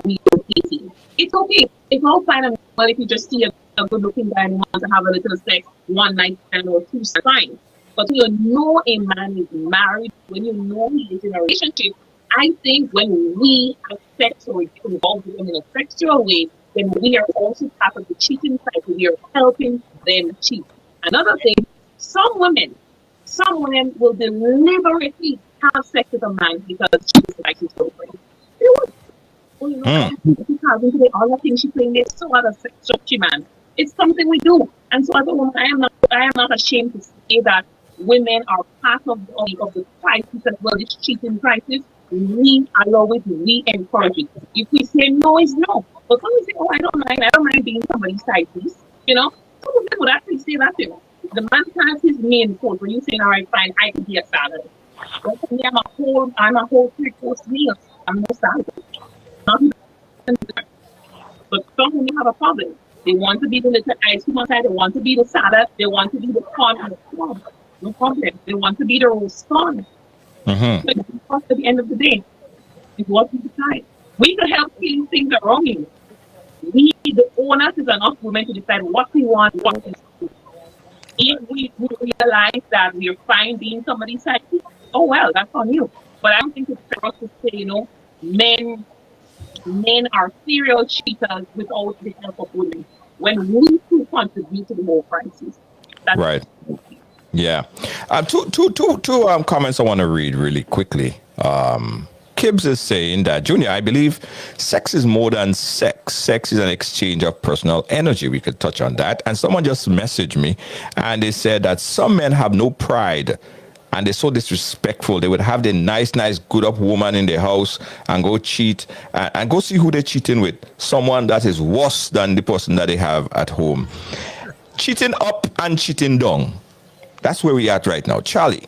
we are dating. It's okay. It's all fine and well if you just see a good-looking guy and want to have a little sex one night stand or two, fine. But when you know a man is married, when you know he is in a relationship, I think when we have sex or get involved with them in a sexual way, then we are also part of the cheating cycle. We are helping them cheat. Another thing, some women will deliberately have sex with a man because she is like his girlfriend. you know, today, all the things she playing, there's so other structure, man. It's something we do. And so as a woman, I am not ashamed to say that women are part of the crisis as well, this cheating crisis. We allow it, we encourage it. If we say no, it's no. But when we say, oh, I don't mind being somebody's side piece, you know, some of them would actually say that, you know. The man can't his main fault when you saying, all right, fine, I can be a salad. But for me, I'm a whole 3-course meal. I'm no salad. But some women have a problem. They want to be the little ice cream outside, they want to be the salad, they want to be the corn and the club. No problem. They want to be the roast corn. But at the end of the day, it's what we decide. We can help clean things around you. We, the owners, is enough women to decide what we want, what is good. If we realize that we're fine being somebody's side, oh well, that's on you. But I don't think it's fair to say, you know, men are serial cheaters without the help of women. When we too contribute to the whole crisis. That's right. Yeah. Two comments I want to read really quickly. Kibbs is saying that, Junior, I believe sex is more than sex. Sex is an exchange of personal energy. We could touch on that. And someone just messaged me and they said that some men have no pride and they're so disrespectful. They would have the nice, good up woman in their house and go cheat and go see who they're cheating with. Someone that is worse than the person that they have at home. Cheating up and cheating down. That's where we are at right now. Charlie,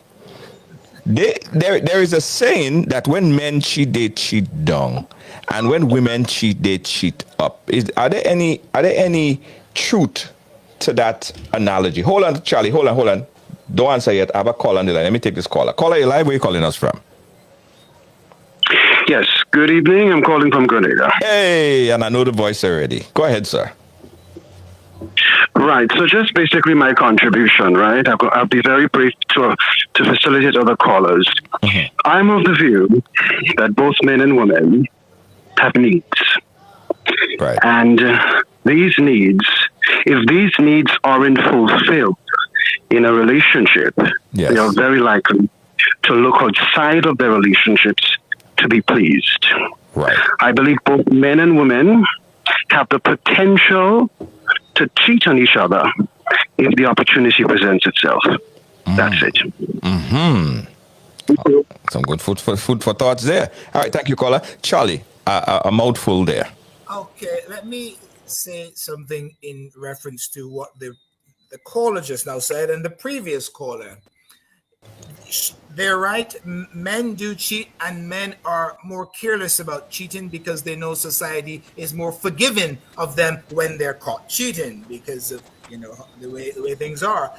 there is a saying that when men cheat, they cheat down. And when women cheat, they cheat up. Are there any truth to that analogy? Hold on, Charlie. Hold on. Don't answer yet. I have a call on the line. Let me take this caller. Caller, you live? Where are you calling us from? Yes. Good evening. I'm calling from Grenada. Hey, and I know the voice already. Go ahead, sir. Right. So just basically my contribution, right? I'll be very brief to facilitate other callers. Mm-hmm. I'm of the view that both men and women have needs. Right. And these needs, if these needs aren't fulfilled in a relationship, yes, they are very likely to look outside of their relationships to be pleased. Right. I believe both men and women have the potential to cheat on each other if the opportunity presents itself. That's it. Mm-hmm. Oh, some good food for thoughts there. All right, thank you, caller. Charlie, a mouthful there. Okay, let me say something in reference to what the caller just now said and the previous caller. They're right. Men do cheat, and men are more careless about cheating because they know society is more forgiving of them when they're caught cheating because of, you know, the way things are.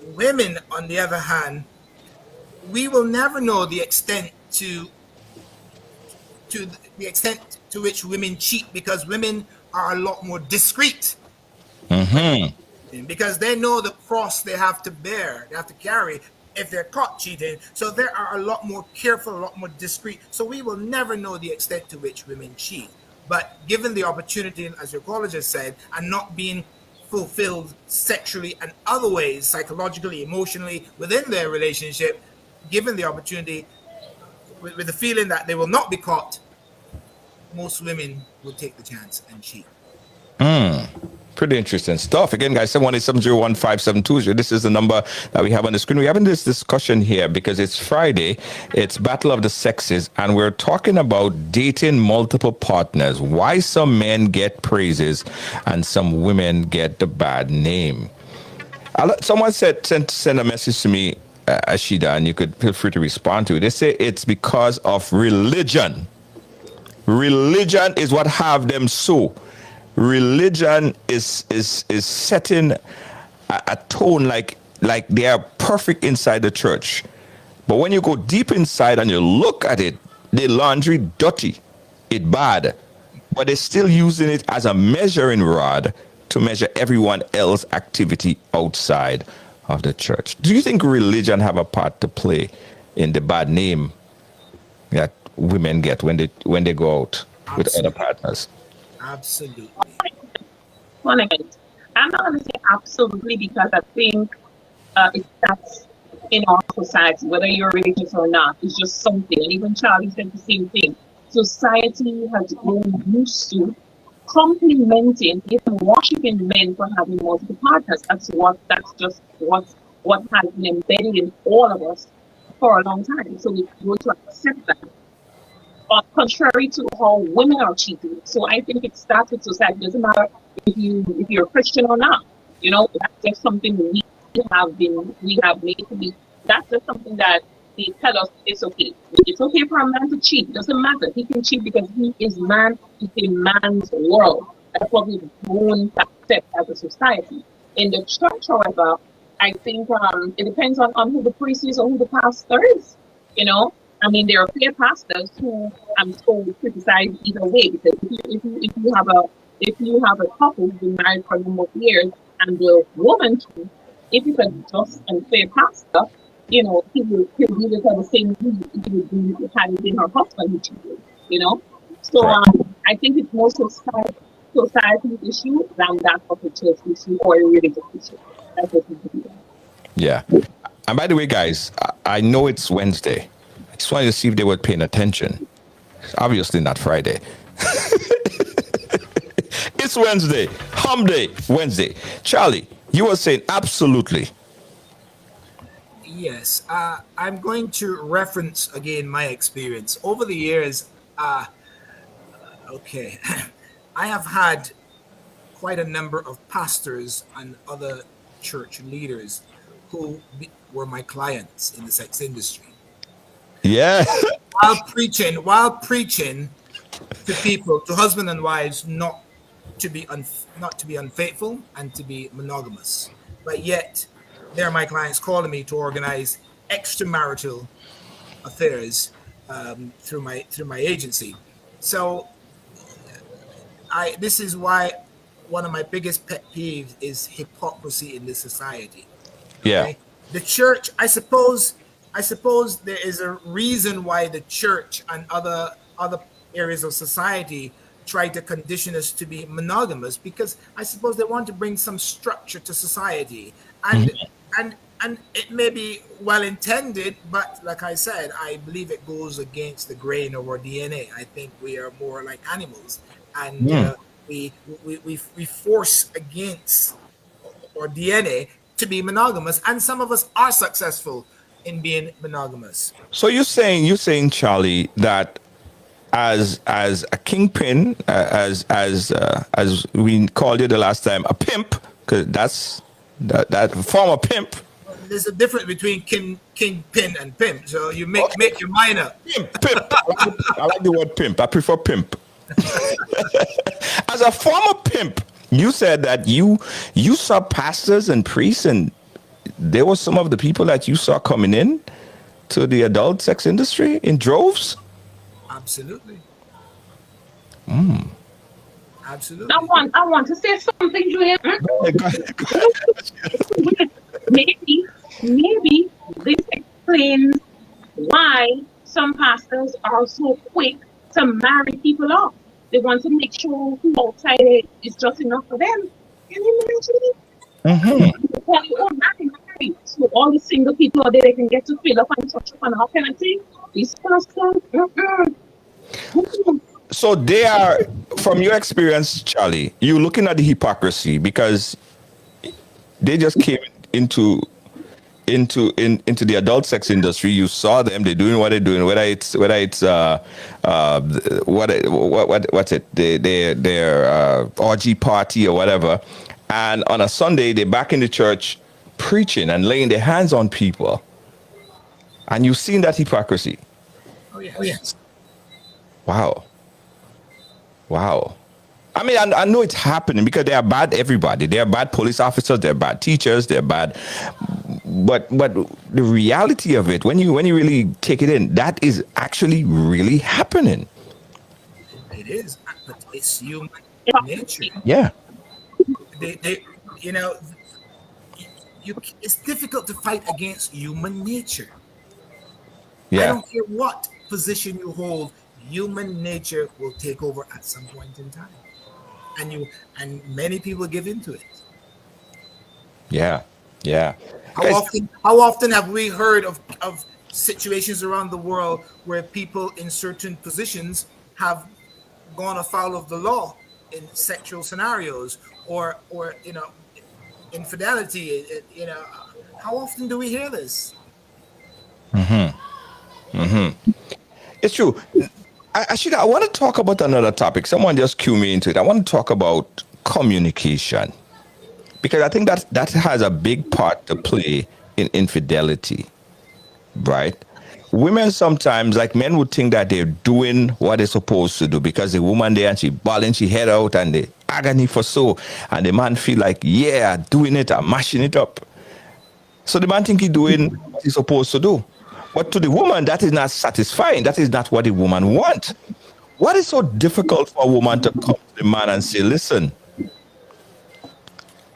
Women, on the other hand, we will never know the extent to the extent to which women cheat because women are a lot more discreet. Mm-hmm. Because they know the cross they have to bear, they have to carry if they're caught cheating. So they are a lot more careful, a lot more discreet. So we will never know the extent to which women cheat. But given the opportunity, as your caller just said, and not being fulfilled sexually and other ways, psychologically, emotionally, within their relationship, given the opportunity, with the feeling that they will not be caught, most women will take the chance and cheat. Pretty interesting stuff. Again, guys, 718-701-572. This is the number that we have on the screen. We're having this discussion here because it's Friday. It's Battle of the Sexes, and we're talking about dating multiple partners. Why some men get praises and some women get the bad name. Someone sent a message to me, Ashida, and you could feel free to respond to it. They say it's because of religion. Religion is what have them so. Religion is setting a tone like they are perfect inside the church, but when you go deep inside and you look at it, the laundry dirty, it bad, but they're still using it as a measuring rod to measure everyone else's activity outside of the church. Do you think religion have a part to play in the bad name that women get when they go out with other partners? Absolutely. I'm not going to say absolutely because I think that's in our society, whether you're religious or not, it's just something. And even Charlie said the same thing. society has grown used to complimenting, even worshiping men for having multiple partners. That's just what has been embedded in all of us for a long time. So we've grown to accept that. But contrary to how women are treated. So I think it starts with society. It doesn't matter if you're a Christian or not. You know, that's just something we have made to be. That's just something that they tell us it's okay. It's okay for a man to cheat. It doesn't matter. He can cheat because he is man. It's a man's world. That's what we've grown to accept as a society. In the church, however, I think it depends on who the priest is or who the pastor is. You know, I mean, there are clear pastors who I'm told criticize either way, because if you have a couple who's been married for a number of years and the woman, if it's a just and fair pastor, you know, he will do it at the same way he would do had it been her husband who cheated, you know. So I think it's more society issue than that of a church issue or a religious issue. That's what we do. Yeah. And by the way, guys, I know it's Wednesday. I just wanted to see if they were paying attention. It's obviously not Friday. It's Wednesday. Hump Day, Wednesday. Charlie, you were saying absolutely. Yes, I'm going to reference again my experience over the years. Okay, I have had quite a number of pastors and other church leaders who were my clients in the sex industry. Yeah. While preaching to people, to husband and wives, not to be unfaithful and to be monogamous, but yet they're my clients calling me to organize extramarital affairs through my agency. So this is why one of my biggest pet peeves is hypocrisy in this society. Yeah. Okay? The church, I suppose there is a reason why the church and other areas of society try to condition us to be monogamous, because I suppose they want to bring some structure to society. And and it may be well intended, but like I said, I believe it goes against the grain of our DNA. I think we are more like animals, and we force against our DNA to be monogamous, and some of us are successful in being monogamous. So you're saying, Charlie, that as a kingpin, as we called you the last time, a pimp, because that's that former pimp. There's a difference between kingpin and pimp. So you make your mind up. Pimp. I like the word pimp. I prefer pimp. As a former pimp, you said that you saw pastors and priests, and there were some of the people that you saw coming in to the adult sex industry in droves. Absolutely. Absolutely. I want to say something, Julian. Maybe this explains why some pastors are so quick to marry people off. They want to make sure who outside it is just enough for them. Can you imagine? So all the single people out there, they can get to fill up and touch up and how can I say? These pastors. So they are, from your experience, Charlie, you're looking at the hypocrisy because they just came into the adult sex industry. You saw them; they're doing what they're doing. Whether it's what's it? Their orgy party or whatever. And on a Sunday, they're back in the church preaching and laying their hands on people. And you've seen that hypocrisy. Oh yes. Wow. I mean, I know it's happening because they are bad everybody. They are bad police officers, they're bad teachers, they're bad. But the reality of it, when you really take it in, that is actually really happening. It is, but it's human nature. Yeah. It's difficult to fight against human nature. Yeah. I don't care what position you hold, human nature will take over at some point in time. And many people give into it. Yeah. How often have we heard of situations around the world where people in certain positions have gone afoul of the law in sexual scenarios or infidelity. How often do we hear this? It's true. I want to talk about another topic. Someone just cue me into it. I want to talk about communication, because I think that has a big part to play in infidelity, right? Women sometimes, like men, would think that they're doing what they're supposed to do because the woman there and she bawling she head out and the agony for so, and the man feel like, yeah, doing it, I'm mashing it up. So the man think he's doing what he's supposed to do. But to the woman, that is not satisfying. That is not what the woman wants. What is so difficult for a woman to come to the man and say, listen,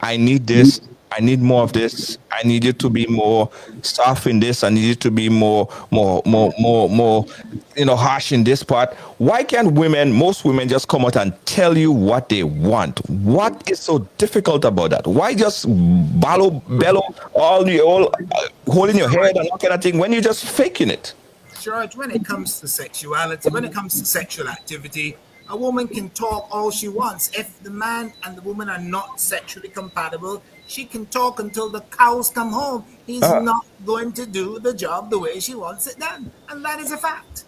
I need this. I need more of this. I need you to be more soft in this. I need you to be more, harsh in this part. Why can't most women just come out and tell you what they want? What is so difficult about that? Why just bellow all holding your head and all kind of thing when you're just faking it? George, when it comes to sexuality, when it comes to sexual activity, a woman can talk all she wants. If the man and the woman are not sexually compatible, she can talk until the cows come home. He's not going to do the job the way she wants it done. And that is a fact.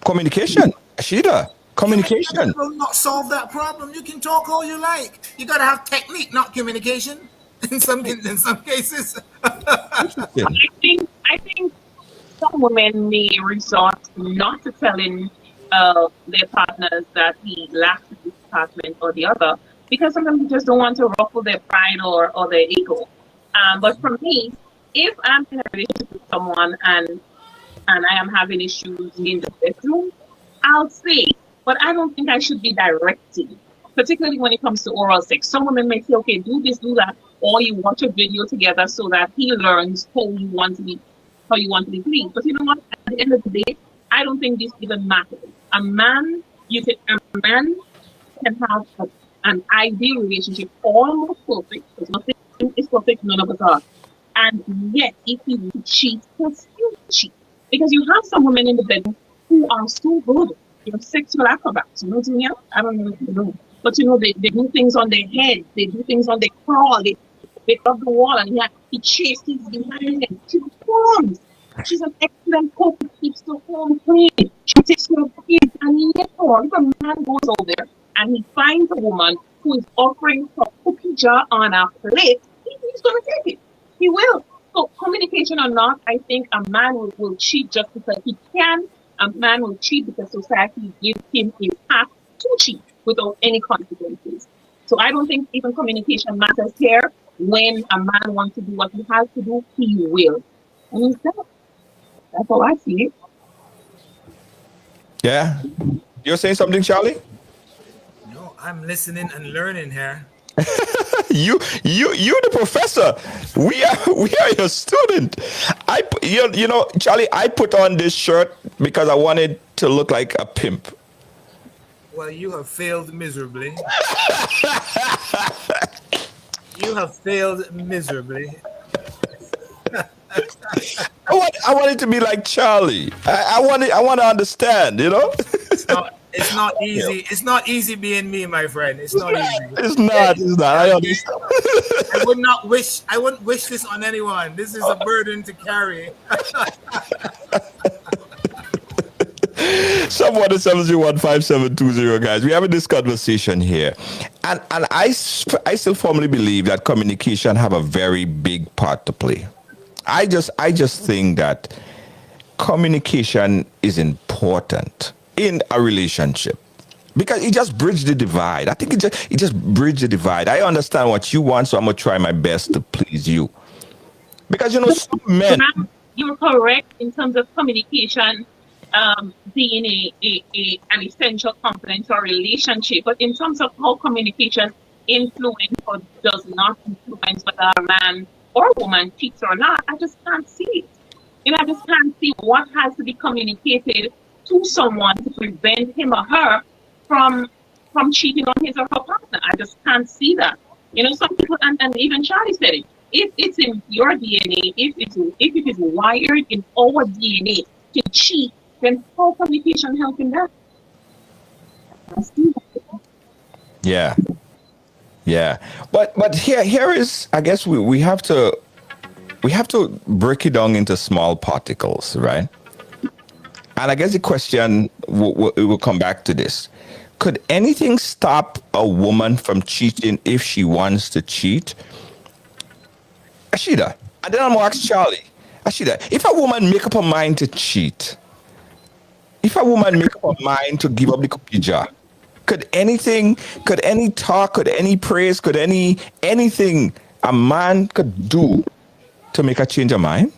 Communication, Ashida. Communication. That will not solve that problem. You can talk all you like. You got to have technique, not communication. In some cases. I think some women may resort not to telling their partners that he lacks this department or the other, because sometimes they just don't want to ruffle their pride or their ego. But for me, if I'm in a relationship with someone and I am having issues in the bedroom, I'll say, but I don't think I should be directing, particularly when it comes to oral sex. Some women may say, okay, do this, do that, or you watch a video together so that he learns how you want to be pleased. But you know what? At the end of the day, I don't think this even matters. A man can have an ideal relationship, almost perfect, because nothing is perfect, none of us are. And yet, if he would cheat, he'll still cheat. Because you have some women in the bedroom who are so good. Sexual acrobats, Julia? I don't know if you know. But they do things on their head, they do things on their crawl, they up the wall, and he chases behind them. She performs. She's an excellent cook who keeps the home clean. She takes care of the kids. And yet, if a man goes over there and he finds a woman who is offering her cookie jar on a plate, he's going to take it. He will. So, communication or not, I think a man will cheat just because he can. A man will cheat because society gives him a path to cheat without any consequences. So, I don't think even communication matters here. When a man wants to do what he has to do, he will. And that's how I see it. Yeah. You're saying something, Charlie? No, I'm listening and learning here. You the professor. We are your student. Charlie, I put on this shirt because I wanted to look like a pimp. Well, you have failed miserably. You have failed miserably. I want it to be like Charlie. I want to understand, It's not easy. It's not easy being me, my friend. It's not easy. It's not. I understand. I wouldn't wish this on anyone. This is a burden to carry. Someone at 7015720, guys. We're having this conversation here, and I still firmly believe that communication have a very big part to play. I just think that communication is important in a relationship because it just bridges the divide. I think it just bridges the divide. I understand what you want, so I'm gonna try my best to please you. Because some men. You're correct in terms of communication being an essential component to a relationship, but in terms of how communication influence or does not influence whether a man or a woman cheats or not, I just can't see it. I just can't see what has to be communicated to someone to prevent him or her from cheating on his or her partner. I just can't see that. Some people, and even Charlie said it, if it's in your DNA, if it is wired in our DNA to cheat, then how communication help in that? Yeah. Yeah. But here is, I guess we have to break it down into small particles, right? And I guess the question will come back to this. Could anything stop a woman from cheating if she wants to cheat? Ashida, and then I'm going to ask Charlie. Ashida, if a woman make up her mind to cheat, if a woman make up her mind to give up the cookie jar, could any talk, could any praise, could anything a man could do to make her change her mind?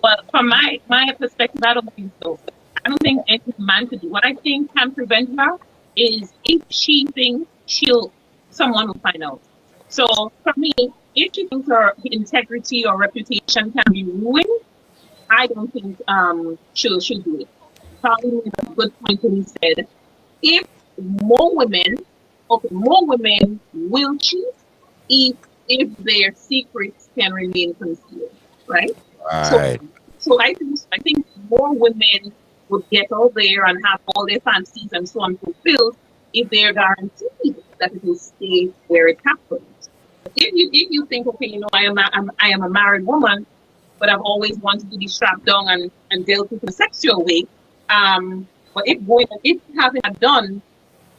Well, from my perspective, I don't think so. I don't think any man could do. What I think can prevent her is if she thinks someone will find out. So for me, if she thinks her integrity or reputation can be ruined, I don't think she'll do it. Probably made a good point when he said, if more women will cheat if their secrets can remain concealed, right? Right. So I think more women would get out there and have all their fancies and so on fulfilled if they're guaranteed that it will stay where it happens. If you think, okay, I am a married woman, but I've always wanted to be strapped down and dealt with in a sexual way. But if having it done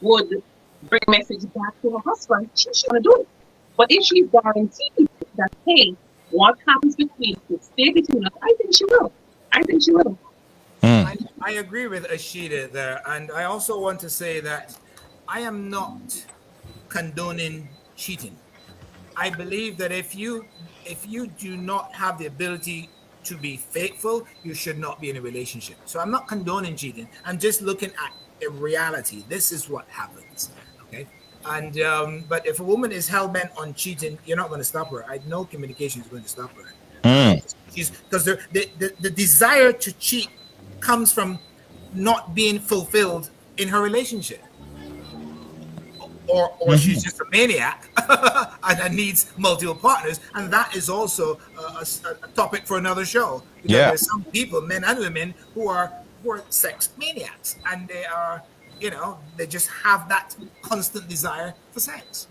would bring a message back to her husband, she's gonna do it. But if she's guaranteed that, hey, what happens between us will stay between us, I think she will. I agree with Ashida there, and I also want to say that I am not condoning cheating. I believe that if you do not have the ability to be faithful, you should not be in a relationship. So I'm not condoning cheating. I'm just looking at a reality. This is what happens. Okay. And but if a woman is hell bent on cheating, you're not going to stop her. No communication is going to stop her. Because the desire to cheat comes from not being fulfilled in her relationship. Or she's just a maniac and needs multiple partners, and that is also a topic for another show. Because there's some people, men and women, who are sex maniacs, and they are, they just have that constant desire for sex.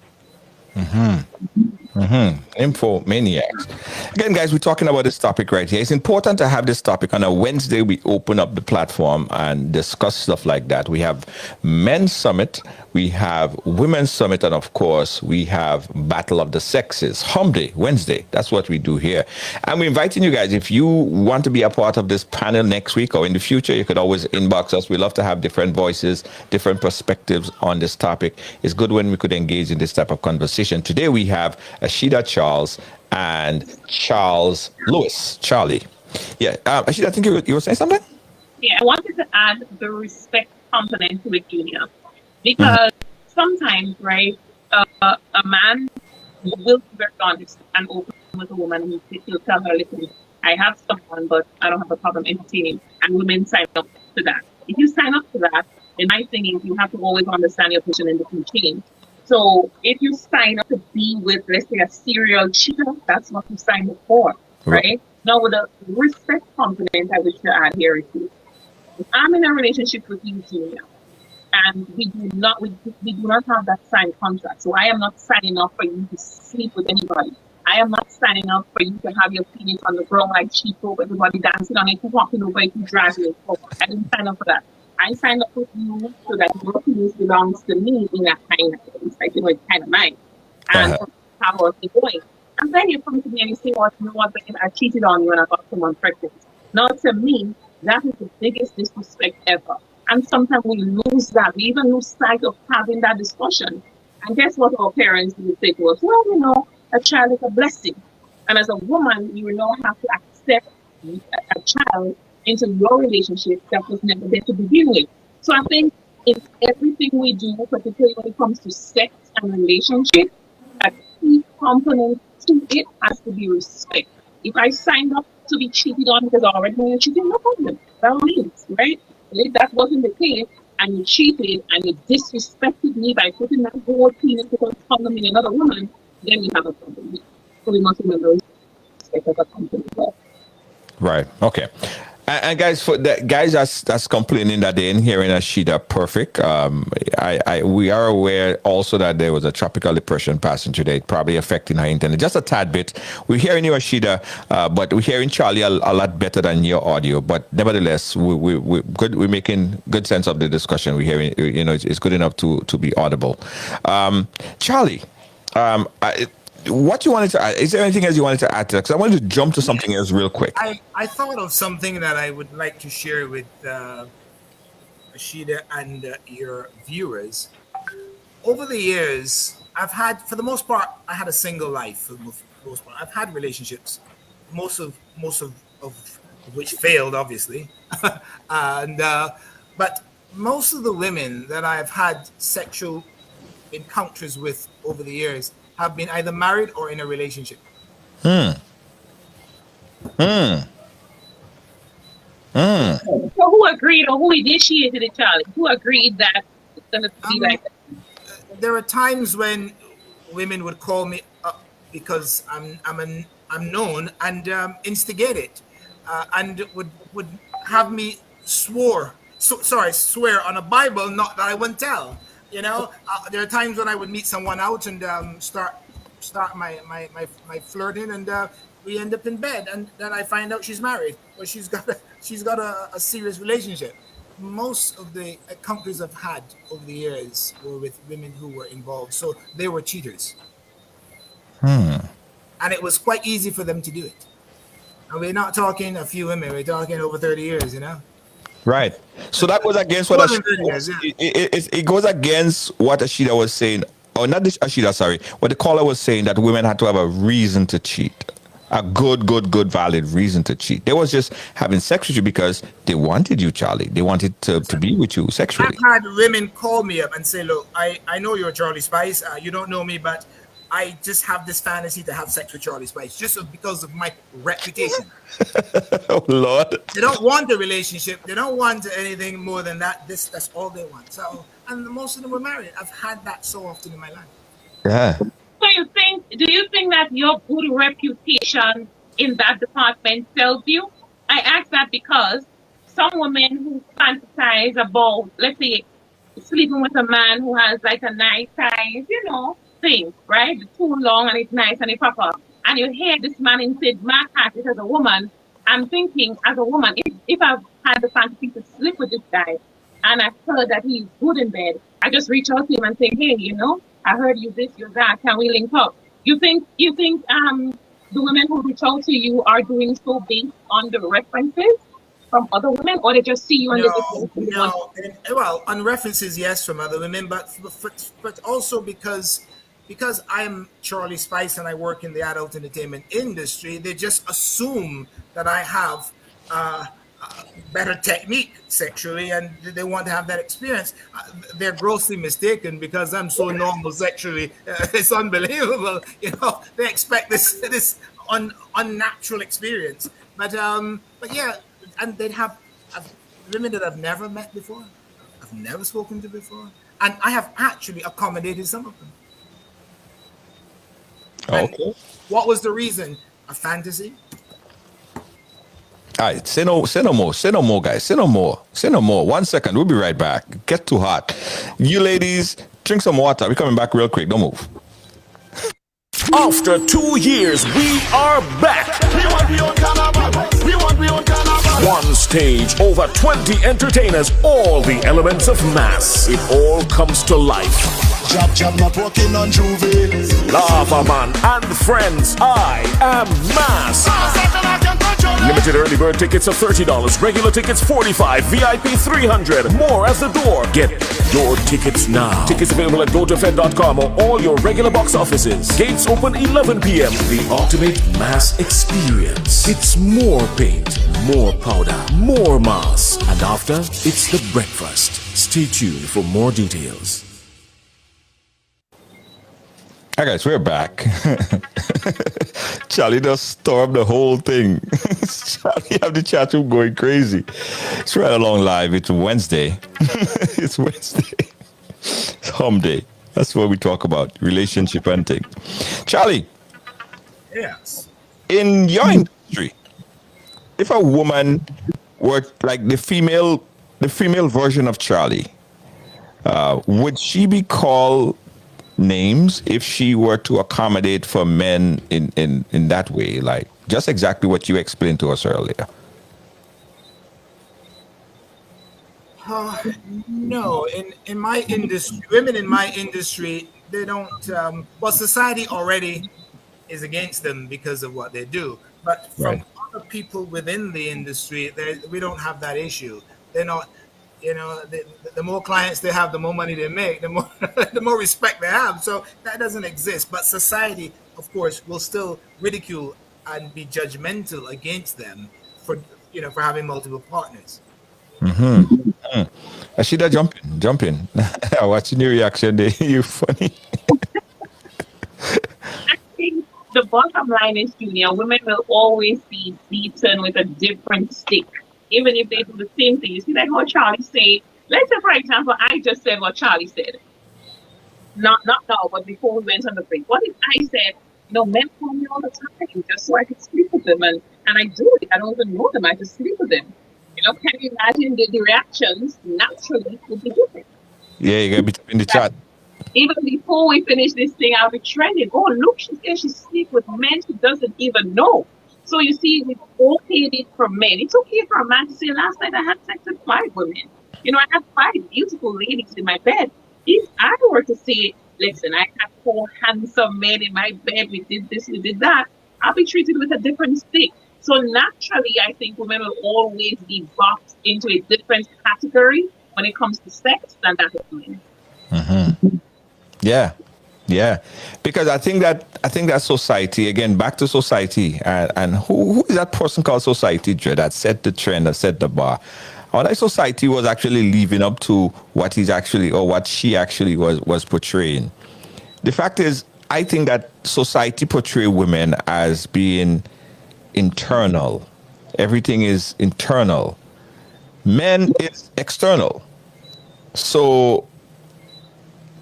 Infomaniacs. Again, guys, we're talking about this topic right here. It's important to have this topic. On a Wednesday, we open up the platform and discuss stuff like that. We have Men's Summit, we have Women's Summit, and of course, we have Battle of the Sexes. Hump Day, Wednesday. That's what we do here. And we're inviting you guys, if you want to be a part of this panel next week or in the future, you could always inbox us. We love to have different voices, different perspectives on this topic. It's good when we could engage in this type of conversation. Today, we have Ashida Charles and Charles Lewis. Charlie. Yeah. Ashida, I think you were saying something? Yeah, I wanted to add the respect component to it, Junior. Because sometimes, right, a man will be very honest and open with a woman. He'll tell her, listen, I have someone, but I don't have a problem entertaining. And women sign up to that. If you sign up to that, then my thing is you have to always understand your position in the food chain. So if you sign up to be with, let's say, a serial cheater, that's what you signed up for, right? Now, with the respect component I wish to add here is this. If I'm in a relationship with you, Junior, and we do not have that signed contract. So I am not signing up for you to sleep with anybody. I am not signing up for you to have your penis on the ground like cheap hope, everybody dancing on it, walking over it, dragging it forward. I didn't sign up for that. I signed up with you so that your penis belongs to me in that kind of place. Like, it's kind of mine. And how are we going? And then you come to me and you say, well, you know what, babe, I cheated on you and I got someone pregnant. Now, to me, that is the biggest disrespect ever. And sometimes we lose that. We even lose sight of having that discussion. And guess what our parents would say to us? Well, a child is a blessing. And as a woman, you have to accept a child into your relationship that was never there to begin with. So I think in everything we do, particularly when it comes to sex and relationship, a key component to it has to be respect. If I signed up to be cheated on because I already knew you're cheating, no problem. That means, right? If that wasn't the case, and you cheated and you disrespected me by putting that whole penis because condom in another woman, then we have a problem. So we must remember respect as a company. Right. Okay. And guys, for the guys that's complaining that they ain't hearing Ashida perfect. We are aware also that there was a tropical depression passing today, probably affecting her internet just a tad bit. We're hearing you, Ashida, but we're hearing Charlie a lot better than your audio. But nevertheless, we're good. We're making good sense of the discussion. We're hearing, it's good enough to be audible. Charlie, what you wanted to add? Is there anything else you wanted to add to that? Because I wanted to jump to something else real quick. I thought of something that I would like to share with Ashida and your viewers. Over the years, I've had, for the most part, I had a single life. For the most part, I've had relationships, most of which failed, obviously, but most of the women that I've had sexual encounters with over the years have been either married or in a relationship. So who agreed or who initiated it, Charlie? Who agreed that it's going to be like that? There are times when women would call me up because I'm known and instigate it, and would have me swear on a Bible, not that I wouldn't tell. There are times when I would meet someone out and start my flirting, and we end up in bed, and then I find out she's married or she's got a serious relationship. Most of the encounters I've had over the years were with women who were involved, so they were cheaters. And it was quite easy for them to do it. And we're not talking a few women; we're talking over 30 years. Right. So that goes against what it goes against what Ashida was saying. Or not Ashida, sorry. What the caller was saying, that women had to have a reason to cheat. A good, valid reason to cheat. They was just having sex with you because they wanted you, Charlie. They wanted to be with you sexually. I've had women call me up and say, look, I know you're Charlie Spice. You don't know me, but I just have this fantasy to have sex with Charlie Spice just because of my reputation. Oh, Lord. They don't want a relationship. They don't want anything more than that. That's all they want. So, and most of them were married. I've had that so often in my life. Yeah. So do you think that your good reputation in that department sells you? I ask that because some women who fantasize about, let's say, sleeping with a man who has like a nice size, thing, right? It's too long and it's nice and it's proper. And you hear this man inside my heart as a woman. I'm thinking, as a woman, if I've had the fantasy to sleep with this guy and I've heard that he's good in bed, I just reach out to him and say, hey, I heard you this, you that. Can we link up? You think the women who reach out to you are doing so based on the references from other women, or they just see you and No. Well, on references, yes, from other women, but also because I'm Charlie Spice and I work in the adult entertainment industry, they just assume that I have better technique sexually, and they want to have that experience. They're grossly mistaken because I'm so normal sexually. It's unbelievable. They expect this unnatural experience. But yeah, and they'd have women that I've never met before, I've never spoken to before, and I have actually accommodated some of them. Okay. And what was the reason? A fantasy. All right, say no more, guys. Say no more. 1 second, we'll be right back. Get too hot. You ladies, drink some water. We're coming back real quick. Don't move. After 2 years, we are back. One stage, over 20 entertainers, all the elements of mass. It all comes to life. Jab, not working on Juve. Lava Man and friends, I am Mass. Limited early bird tickets are $30, regular tickets $45, VIP $300. More at the door. Get your tickets now. Tickets available at GoToFed.com or all your regular box offices. Gates open 11 p.m. The ultimate mass experience. It's more paint, more powder, more mass. And after, it's the breakfast. Stay tuned for more details. All right, guys, we're back. Charlie just stormed the whole thing. Charlie have the chat room going crazy. It's right along live. It's Wednesday. It's Wednesday. It's home day. That's what we talk about, relationship and things. Charlie. Yes. In your industry, if a woman were like the female version of Charlie, would she be called names if she were to accommodate for men in that way? Like just exactly what you explained to us earlier. No, in my industry, women in my industry, they don't. Well, society already is against them because of what they do. But from other people within the industry, we don't have that issue. They're not. You know, the more clients they have, the more money they make, the more respect they have. So that doesn't exist. But society, of course, will still ridicule and be judgmental against them for having multiple partners. Ashida, jump in. Watching your reaction there, you funny. I think the bottom line is, Junior, women will always be beaten with a different stick, even if they do the same thing. You see, like what Charlie said. Let's say, for example, I just said what Charlie said. Not now, but before we went on the break. What if I said, men call me all the time just so I could sleep with them, and I do it. I don't even know them. I just sleep with them. Can you imagine the reactions naturally would be different? Yeah, you gotta be in the chat. Even before we finish this thing, I'll be trending. Oh, look, she says she sleeps with men she doesn't even know. So you see, we've okayed it for men. It's okay for a man to say, last night I had sex with 5 women. I have 5 beautiful ladies in my bed. If I were to say, listen, I have 4 handsome men in my bed, we did this, we did that, I'll be treated with a different stick. So naturally, I think women will always be boxed into a different category when it comes to sex than that of men. Mm-hmm. Yeah. Because I think that society, again, back to society, and who is that person called society, Dre, that set the trend, that set the bar? Or that society was actually living up to what he's actually, or what she actually was portraying. The fact is, I think that society portray women as being internal. Everything is internal. Men is external. So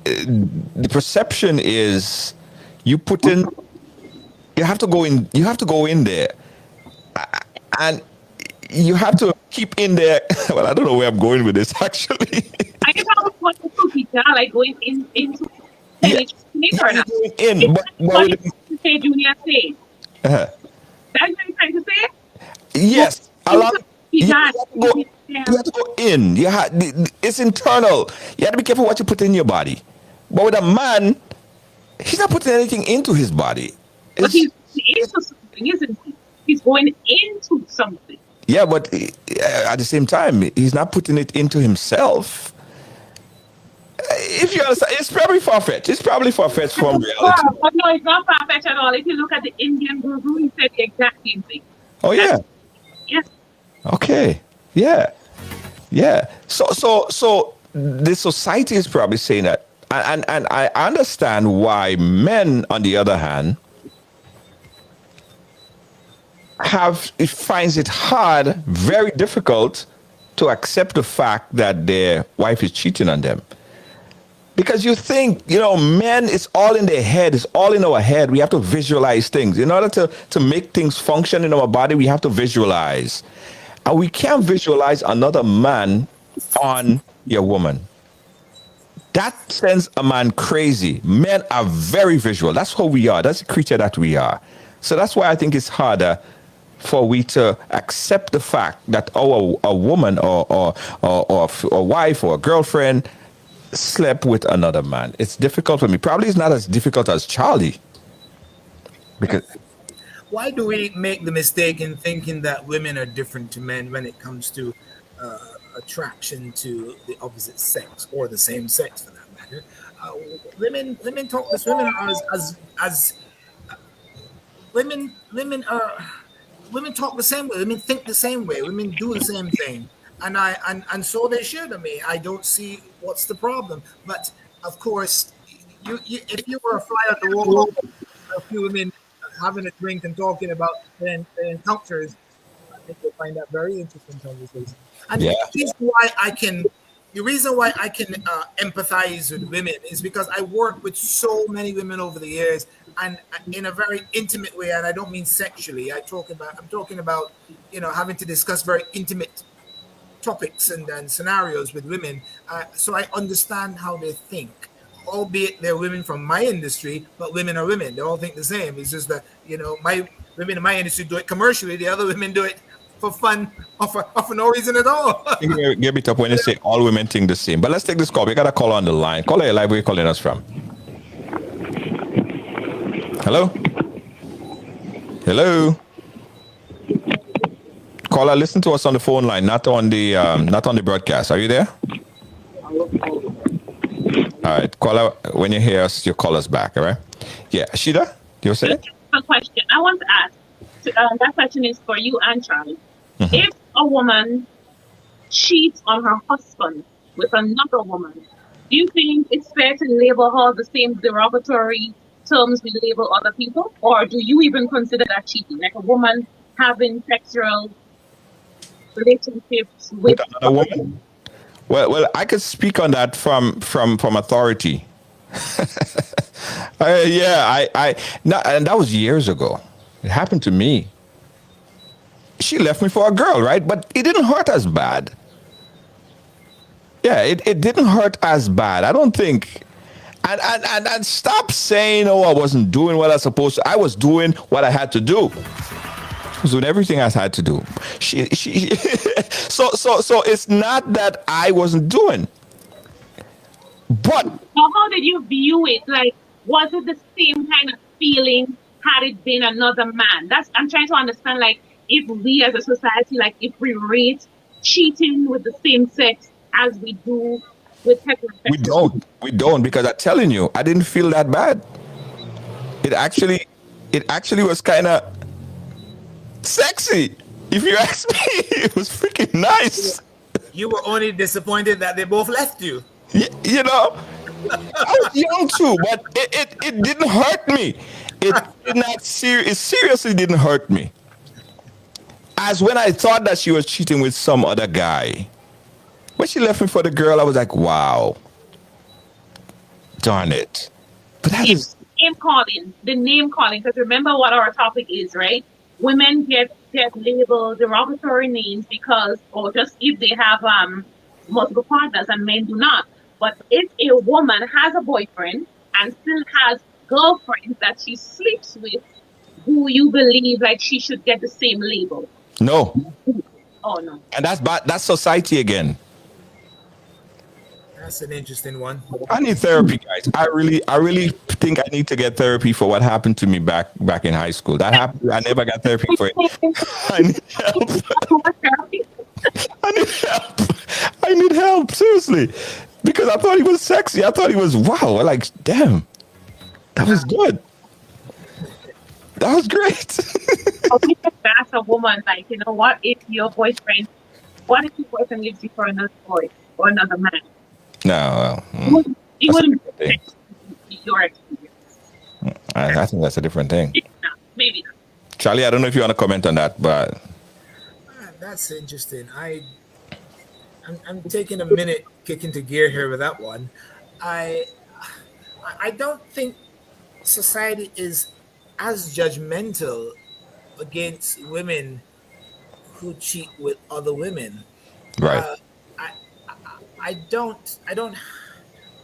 the perception is you have to go in there, and you have to keep in there. Well, I don't know where I'm going with this actually. I guess I was going to cookie jar, like going into going in, but what did you say, Junior? Say. That's what you're trying to say? Yes. You have to go in. It's internal. You have to be careful what you put in your body. But with a man, he's not putting anything into his body. But he's into something, isn't he? He's going into something. Yeah, but at the same time, he's not putting it into himself. If you understand, it's probably far-fetched. It's probably far-fetched from reality. But no, it's not far-fetched at all. If you look at the Indian guru, he said the exact same thing. Oh, yeah. Yes. Okay. Yeah. So the society is probably saying that, and I understand why men, on the other hand, finds it hard, very difficult to accept the fact that their wife is cheating on them. Because you think, men, it's all in their head. It's all in our head. We have to visualize things. In order to make things function in our body, we have to visualize. And we can't visualize another man on your woman. That sends a man crazy. Men are very visual. That's who we are. That's the creature that we are. So that's why I think it's harder for we to accept the fact that a woman or a wife or a girlfriend slept with another man. It's difficult for me. Probably it's not as difficult as Charlie. Because why do we make the mistake in thinking that women are different to men when it comes to attraction to the opposite sex or the same sex, for that matter? Women talk this. Women are as women talk the same way. Women think the same way. Women do the same thing. And so they should. I mean, I don't see what's the problem. But of course, if you were a fly on the wall, a few women having a drink and talking about their encounters, I think you'll find that very interesting conversation. And the reason why I can empathize with women is because I work with so many women over the years, and in a very intimate way. And I don't mean sexually. I'm talking about having to discuss very intimate topics and scenarios with women, so I understand how they think. Albeit they're women from my industry, but women are women. They all think the same. It's just that, you know, my women in my industry do it commercially. The other women do it for fun or for no reason at all. You get it up when you say all women think the same. But let's take this call. We got a call on the line. Caller, your live. Where you calling us from? Hello? Hello? Caller, listen to us on the phone line, not on the broadcast. Are you there? All right, caller, when you hear us, you call us back, all right? Yeah, Shida, you were saying? A question. I want to ask, that question is for you and Charlie. Mm-hmm. If a woman cheats on her husband with another woman, do you think it's fair to label her the same derogatory terms we label other people? Or do you even consider that cheating? Like a woman having sexual relationships with another woman? Well, I could speak on that from authority. And that was years ago. It happened to me. She left me for a girl, right? But it didn't hurt as bad. Yeah, it didn't hurt as bad. I don't think. And stop saying, oh, I wasn't doing what I was supposed to. I was doing what I had to do. I was doing everything I had to do. So it's not that I wasn't doing. But how did you view it? Like, was it the same kind of feeling had it been another man? I'm trying to understand, like, if we as a society, like, if we rate cheating with the same sex as we do with heterosexual. We don't, because I'm telling you, I didn't feel that bad. It actually was kind of sexy. If you ask me, it was freaking nice. You were only disappointed that they both left you. You know, I was young too, but it didn't hurt me. It seriously didn't hurt me. As when I thought that she was cheating with some other guy. When she left me for the girl, I was like, wow. Darn it. But that is the name calling, because remember what our topic is, right? Women get labeled derogatory names because, or just if they have multiple partners, and men do not. But if a woman has a boyfriend and still has girlfriends that she sleeps with, do you believe like she should get the same label? No. Oh no. And that's society again. That's an interesting one. I need therapy, guys. I really think I need to get therapy for what happened to me back in high school. That happened. I never got therapy for it. I need help. I need help. Seriously. Because I thought he was sexy. I thought he was wow. Like, damn. That was good. That was great. That's a woman, like, you know, what if your boyfriend leaves you for another boy or another man? No, you wouldn't protect your experience. I think that's a different thing. Maybe not. Charlie, I don't know if you want to comment on that, but that's interesting. I'm taking a minute kick into gear here with that one. I don't think society is as judgmental against women who cheat with other women. Right. I don't.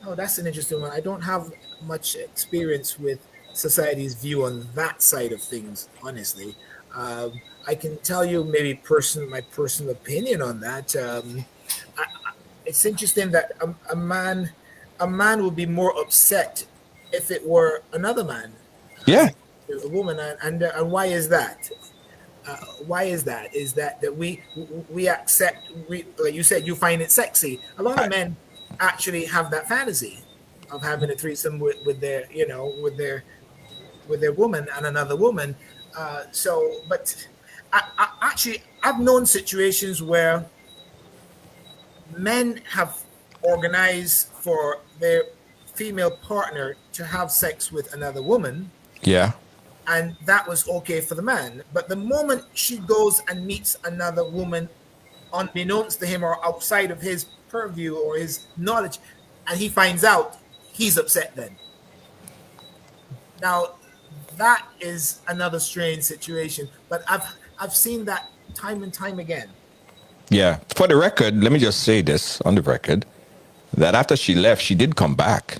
Oh, that's an interesting one. I don't have much experience with society's view on that side of things, honestly. I can tell you maybe my personal opinion on that. It's interesting that a man would be more upset if it were another man. Yeah. A woman, and why is that? Why is that? Is that we accept? Like you said, you find it sexy. A lot of men actually have that fantasy of having a threesome with their woman and another woman. But I've known situations where men have organized for their female partner to have sex with another woman. Yeah. And that was okay for the man. But the moment she goes and meets another woman, unbeknownst to him or outside of his purview or his knowledge, and he finds out, he's upset then. Now, that is another strange situation. But I've seen that time and time again. Yeah. For the record, let me just say this on the record, that after she left, she did come back.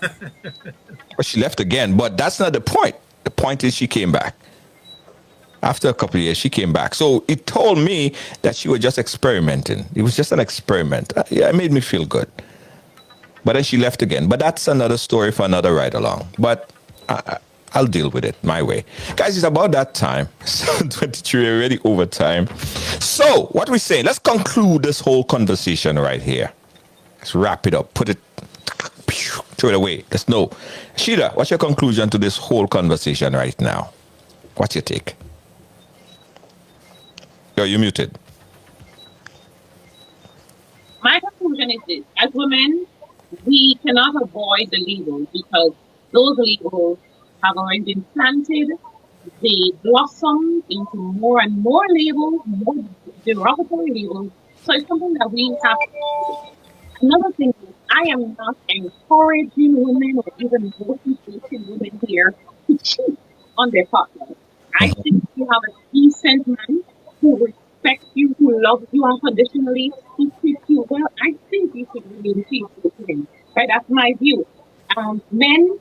But she left again. But that's not the point. The point is she came back. After a couple of years, she came back. So it told me that she was just experimenting. It was just an experiment. Yeah, it made me feel good. But then she left again. But that's another story for another ride along. But I'll deal with it my way. Guys, it's about that time. 7:23, already over time. So what we're saying, let's conclude this whole conversation right here. Let's wrap it up. Put it, throw it away. Let's know. Sheila, what's your conclusion to this whole conversation right now? What's your take? You're muted. My conclusion is this. As women, we cannot avoid the labels because those labels have already been planted. They blossom into more and more labels, more derogatory labels. So it's something that we have to do. Another thing is, I am not encouraging women or even motivating women here to cheat on their partners. I think you have a decent man who respects you, who loves you unconditionally, who treats you well. I think you should really cheat with him. Right? That's my view. Men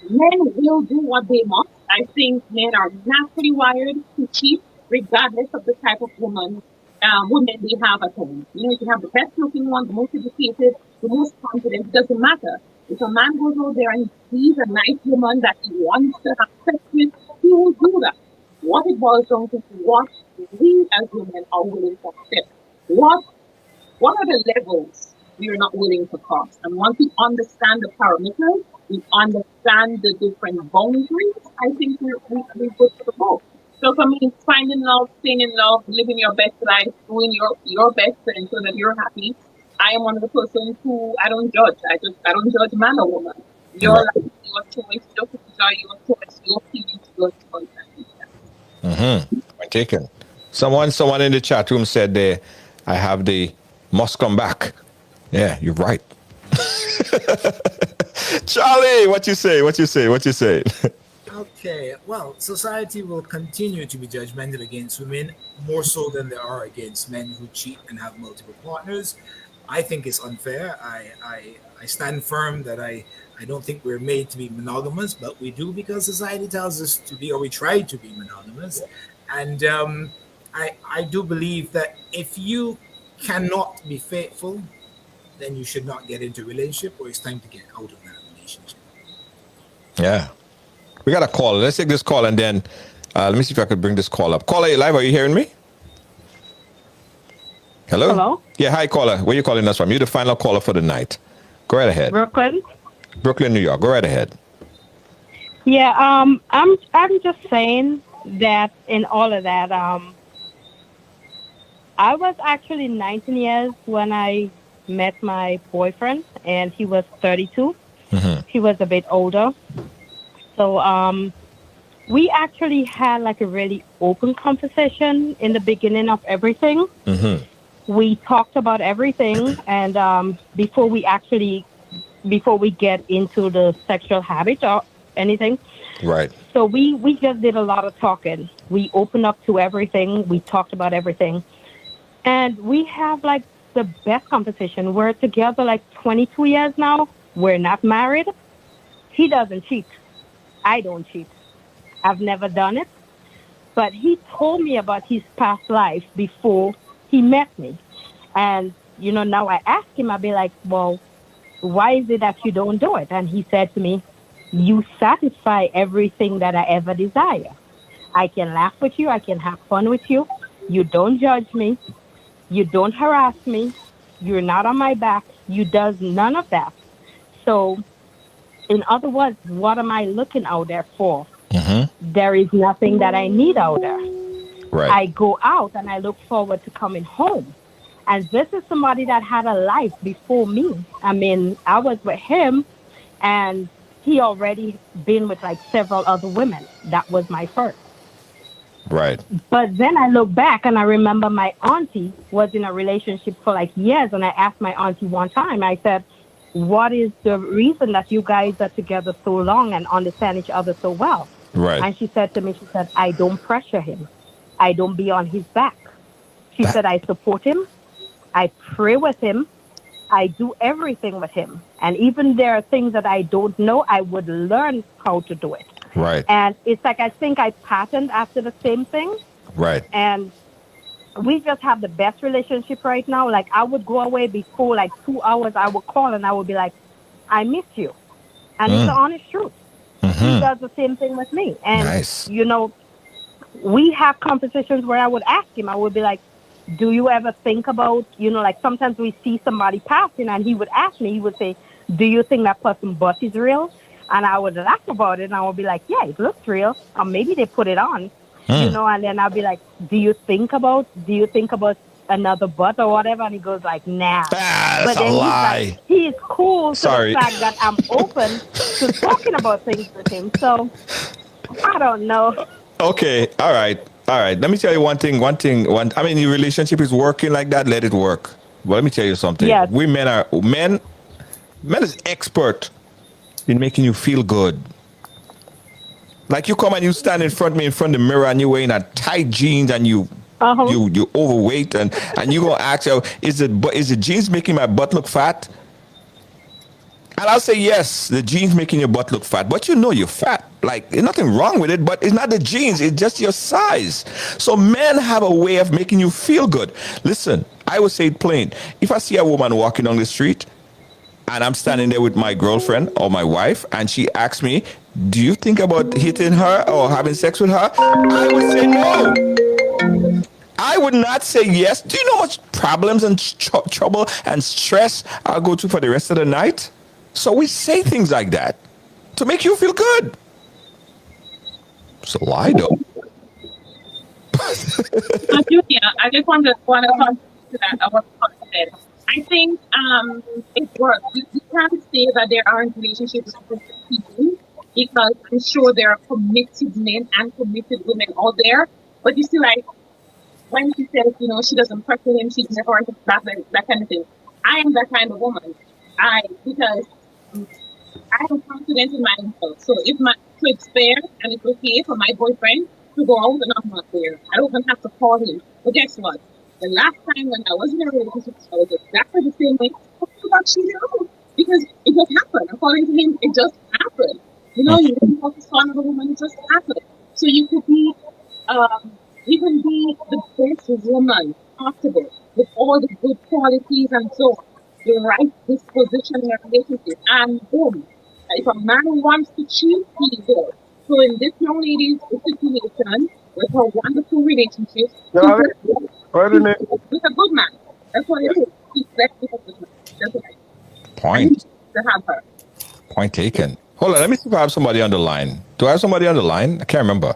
will do what they must. I think men are naturally wired to cheat, regardless of the type of women they have at home. You know, if you have the best looking one, the most educated, the most confident, it doesn't matter. If a man goes out there and sees a nice woman that he wants to have sex with, he will do that. What it boils down to is what we as women are willing to accept. What are the levels we are not willing to cross? And once we understand the parameters, we understand the different boundaries, I think we're good for the both. So for me, finding love, staying in love, living your best life, doing your best to ensure that you're happy. I am one of the persons who I don't judge. I don't judge man or woman. Your life, your choice, your desire, your choice, your feelings, your choice. Point taken. Someone in the chat room said I have the must come back. Yeah, you're right. Charlie, what you say? Okay, well, society will continue to be judgmental against women more so than they are against men who cheat and have multiple partners. I think it's unfair. I stand firm that I don't think we're made to be monogamous, but we do because society tells us to be, or we try to be monogamous. And I do believe that if you cannot be faithful, then you should not get into a relationship, or it's time to get out of that relationship. Yeah. We got a call. Let's take this call and then let me see if I could bring this call up. Caller, live, are you hearing me? Hello? Hello? Yeah, hi, caller. Where are you calling us from? You're the final caller for the night. Go right ahead. Brooklyn, New York. Go right ahead. Yeah, I'm just saying that in all of that, I was actually 19 years when I met my boyfriend, and he was 32. He was a bit older. So we actually had like a really open conversation in the beginning of everything. We talked about everything, and before we get into the sexual habit or anything. Right. So we just did a lot of talking. We opened up to everything. We talked about everything. And we have like the best conversation. We're together like 22 years now. We're not married. He doesn't cheat. I don't cheat. I've never done it. But he told me about his past life before he met me. And, you know, now I ask him, I'll be like, well, why is it that you don't do it? And he said to me, you satisfy everything that I ever desire. I can laugh with you. I can have fun with you. You don't judge me. You don't harass me. You're not on my back. You does none of that. So, in other words, what am I looking out there for? There is nothing that I need out there. Right. I go out and I look forward to coming home. And this is somebody that had a life before me. I mean, I was with him, and he already been with like several other women. That was my first. Right. But then I look back and I remember my auntie was in a relationship for like years. And I asked my auntie one time, I said, what is the reason that you guys are together so long and understand each other so well? Right. And she said to me, I don't pressure him. I don't be on his back. She said, I support him. I pray with him. I do everything with him. And even there are things that I don't know, I would learn how to do it. Right. And it's like, I think I patterned after the same thing. Right. And we just have the best relationship right now. Like, I would go away before like 2 hours. I would call and I would be like, I miss you. And it's the honest truth. He does the same thing with me. And, you know, we have conversations where I would ask him, I would be like, do you ever think about, you know, like sometimes we see somebody passing and he would ask me, he would say, do you think that person's butt is real? And I would laugh about it and I would be like, yeah, it looks real. Or maybe they put it on, you know, and then I'll be like, do you think about another butt or whatever? And he goes like, nah. That's a lie. He's cool to the fact that I'm open to talking about things with him. So I don't know. Okay. All right. Let me tell you one thing. I mean, your relationship is working like that. Let it work. But let me tell you something. Yes. Men is expert in making you feel good. Like you come and you stand in front of me in front of the mirror and you're wearing a tight jeans and you overweight and you gonna ask, is the jeans making my butt look fat? And I'll say, yes, the jeans making your butt look fat, but you know you're fat. Like, there's nothing wrong with it, but it's not the jeans, it's just your size. So men have a way of making you feel good. Listen, I would say it plain. If I see a woman walking on the street and I'm standing there with my girlfriend or my wife and she asks me, do you think about hitting her or having sex with her? I would say no. I would not say yes. Do you know how much problems and trouble and stress I'll go through for the rest of the night? So we say things like that to make you feel good. It's a lie, though. Junior, I just want to come to that. I think it works. We can't say that there aren't relationships with people because I'm sure there are committed men and committed women out there. But you see, like, when she says, you know, she doesn't pressure him, she's never that kind of thing. I am that kind of woman. Because I am confident in myself. So if it's fair and it's okay for my boyfriend to go out and I'm not there, I don't even have to call him. But guess what? The last time when I was in a relationship, I was exactly the same way. Because it just happened. According to him, it just happened. You know, you didn't focus on the woman, it just happened. So you can be the best woman possible with all the good qualities and so on. The right disposition in a relationship, and boom, if a man wants to cheat, he will. So in this young lady's situation, with her wonderful relationship, with a good man. That's what it is. She's blessed with a good man. That's what it is. Point. To have her. Point taken. Hold on, let me see if I have somebody on the line. Do I have somebody on the line? I can't remember.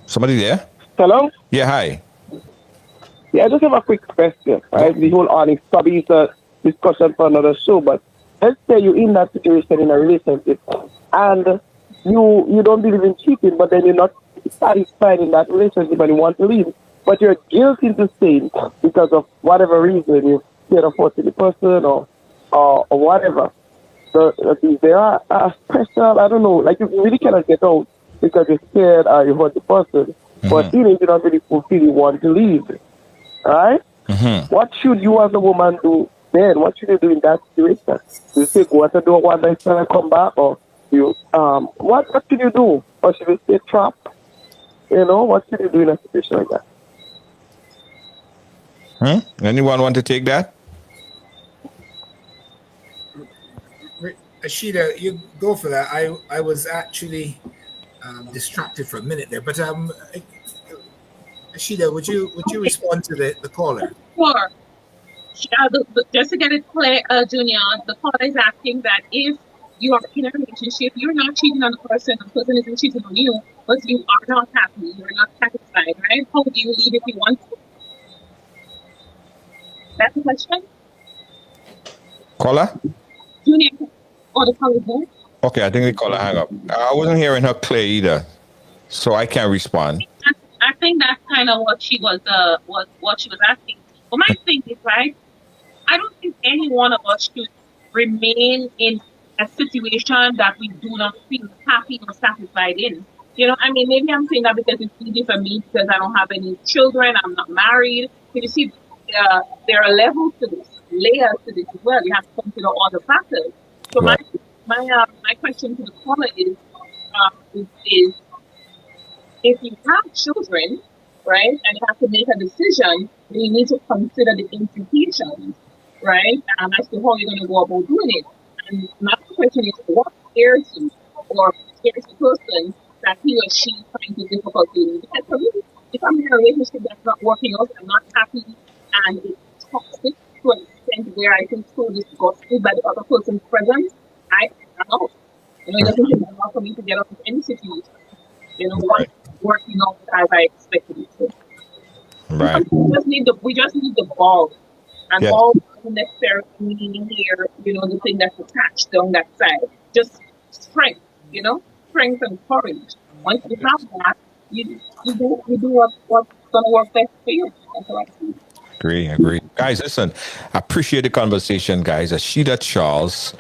Somebody there? Hello? Yeah, hi. Yeah, I just have a quick question. Right? The whole honest probably is a discussion for another show, but let's say you're in that situation in a relationship and you don't believe in cheating, but then you're not satisfied in that relationship and you want to leave, but you're guilty to staying because of whatever reason, you're scared of hurting the person or whatever. So is there a special, I don't know, like you really cannot get out because you're scared or you hurt the person, but even if you don't really fulfill, you want to leave. Right? What should you as a woman do then? What should you do in that situation? Do you say go out and do one night stand and come back, or you what should you do? Or should you stay trapped? You know, what should you do in a situation like that? Anyone want to take that? Ashida, you go for that. I was actually distracted for a minute there, but Ashida, would you respond to the caller? Sure. Just to get it clear, Junior, the caller is asking that if you are in a relationship, you're not cheating on the person isn't cheating on you, but you are not happy, you're not satisfied, right? How do you leave if you want to? That's the question? Caller? Junior, the caller there? Okay, I think the caller hung up. I wasn't hearing her clear either, so I can't respond. I think that's kind of what she was asking. But my thing is, right, I don't think any one of us should remain in a situation that we do not feel happy or satisfied in. You know, I mean, maybe I'm saying that because it's easy for me because I don't have any children, I'm not married. But you see, there are levels to this, layers to this as well. You have to consider all the factors. So my question to the caller is if you have children, right, and you have to make a decision, then you need to consider the implications, right, as to how you're going to go about doing it. And my question is, what scares you or scares the person that he or she is finding difficult doing? Because for me, if I'm in a relationship that's not working out, I'm not happy, and it's toxic to an extent where I feel so disgusted by the other person's presence, I'm out. You know, it doesn't take a lot for me to get out of any situation. You know, right. Working out as I expected it to. Right. We just need the ball. And all doesn't necessarily mean here, you know, the thing that's attached on that side. Just strength, you know, strength and courage. Once you have that, you do what's gonna work best for you. That's what I see. Agree. Guys, listen, I appreciate the conversation, guys. Ashida Charles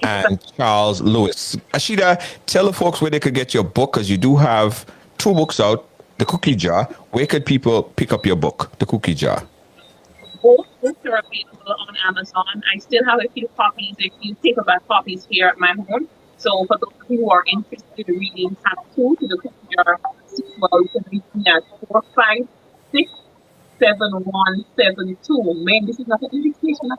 and Charles Lewis. Ashida, tell the folks where they could get your book, because you do have 2 books out, The Cookie Jar. Where could people pick up your book, The Cookie Jar? Both books are available on Amazon. I still have a few copies, a few paperback copies here at my home. So for those who are interested in reading Part 2 to The Cookie Jar, well, you can reach me at 456 7172. Man, this is not an invitation.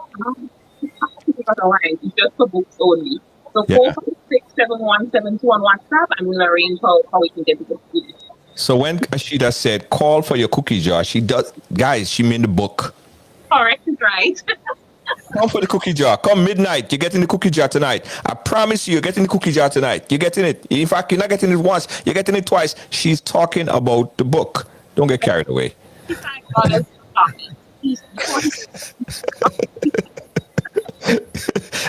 It's just for books only. So 456 7172 on WhatsApp, and we'll arrange how we can get the book to you. So when Ashida said call for your cookie jar, she does, guys, she mean the book. Correct, right. Come for the cookie jar. Come midnight. You're getting the cookie jar tonight. I promise you're getting the cookie jar tonight. You're getting it. In fact, you're not getting it once. You're getting it twice. She's talking about the book. Don't get carried away.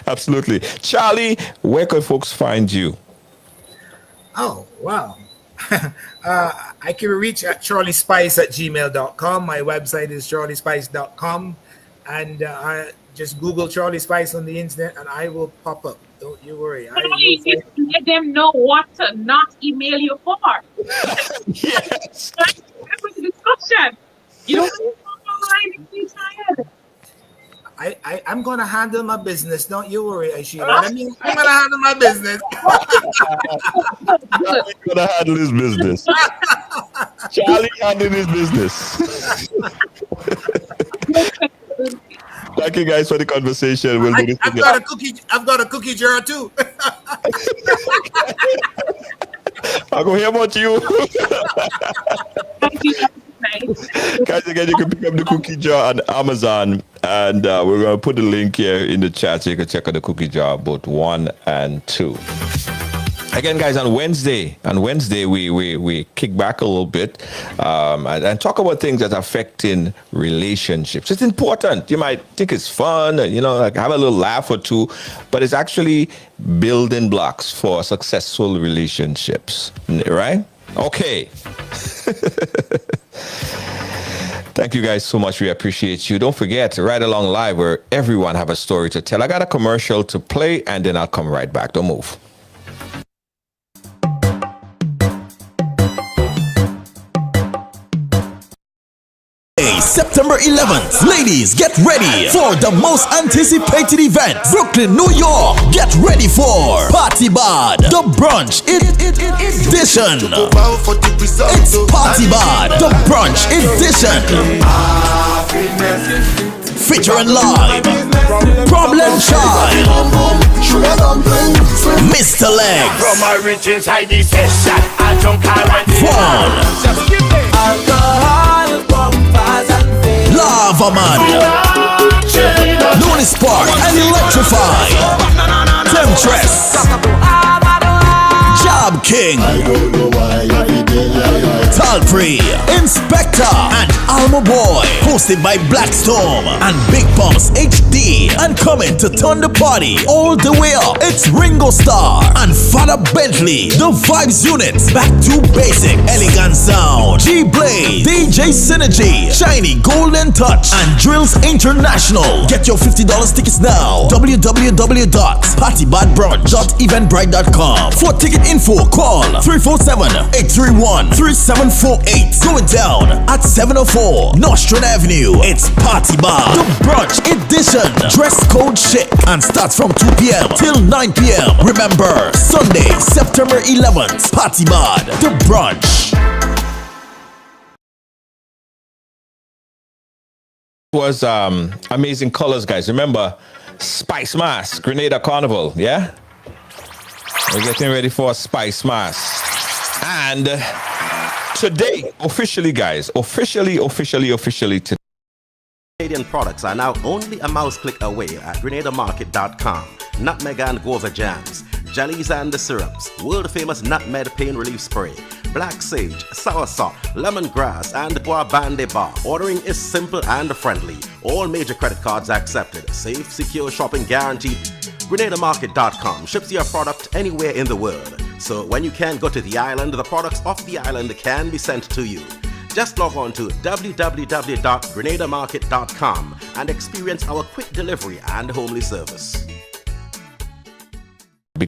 Absolutely. Charlie, where can folks find you? Oh, wow. I can reach at charliespice@gmail.com. My website is charliespice.com. And I just Google Charlie Spice on the internet and I will pop up. Don't you worry. Let them know what to not email you for. Yes. That's the discussion. You don't want to online and tired. I'm going to handle my business. Don't you worry, Ashida. I'm going to handle my business. Charlie's going to handle his business. Charlie handling his business. Thank you guys for the conversation. We'll do this I've got a cookie jar too. I'll go hear about you. Guys, again, you can pick up the cookie jar on Amazon, and we're going to put the link here in the chat so you can check out the cookie jar, both 1 and 2. Again, guys, on Wednesday, we kick back a little bit and talk about things that are affecting relationships. It's important. You might think it's fun, and, you know, like have a little laugh or two, but it's actually building blocks for successful relationships, right? Okay. Thank you guys so much. We appreciate you. Don't forget, Ride Along Live, where everyone have a story to tell. I got a commercial to play, and then I'll come right back. Don't move. September 11th. Ladies, get ready for the most anticipated event. Brooklyn, New York. Get ready for Party Bad, the brunch edition. It's Party Bad, the brunch edition. Featuring live Problem Child, Mr. Legs, From my riches, I session. I don't Vaughn, Lava Man, Looney Spark and Electrify, Temptress, Job King, Valprey, Inspector, and Alma Boy. Hosted by Blackstorm and Big Boss HD. And coming to turn the party all the way up, it's Ringo Starr and Father Bentley. The Vibes Unit, back to basic, elegant sound. G-Blaze, DJ Synergy, Shiny Golden Touch, and Drills International. Get your $50 tickets now. www.partybadbrunch.eventbrite.com. For ticket info, call 347-831-3748. Going down at 704 Nostrand Avenue. It's Party Bar, the brunch edition. Dress code chic and starts from 2 p.m. till 9 p.m. Remember, Sunday, September 11th, Party Bar, the brunch. Was amazing colors, guys. Remember Spice Mass, Grenada Carnival, yeah? We're getting ready for a Spice Mass. And today, officially, guys, officially today. Canadian products are now only a mouse click away at GrenadaMarket.com. Nutmeg and guava jams, jellies and the syrups, world famous nutmeg pain relief spray, black sage, soursop, lemongrass, and bois bande bar. Ordering is simple and friendly. All major credit cards accepted. Safe, secure shopping guaranteed. GrenadaMarket.com ships your product anywhere in the world. So when you can't go to the island, the products off the island can be sent to you. Just log on to www.grenadamarket.com and experience our quick delivery and homely service.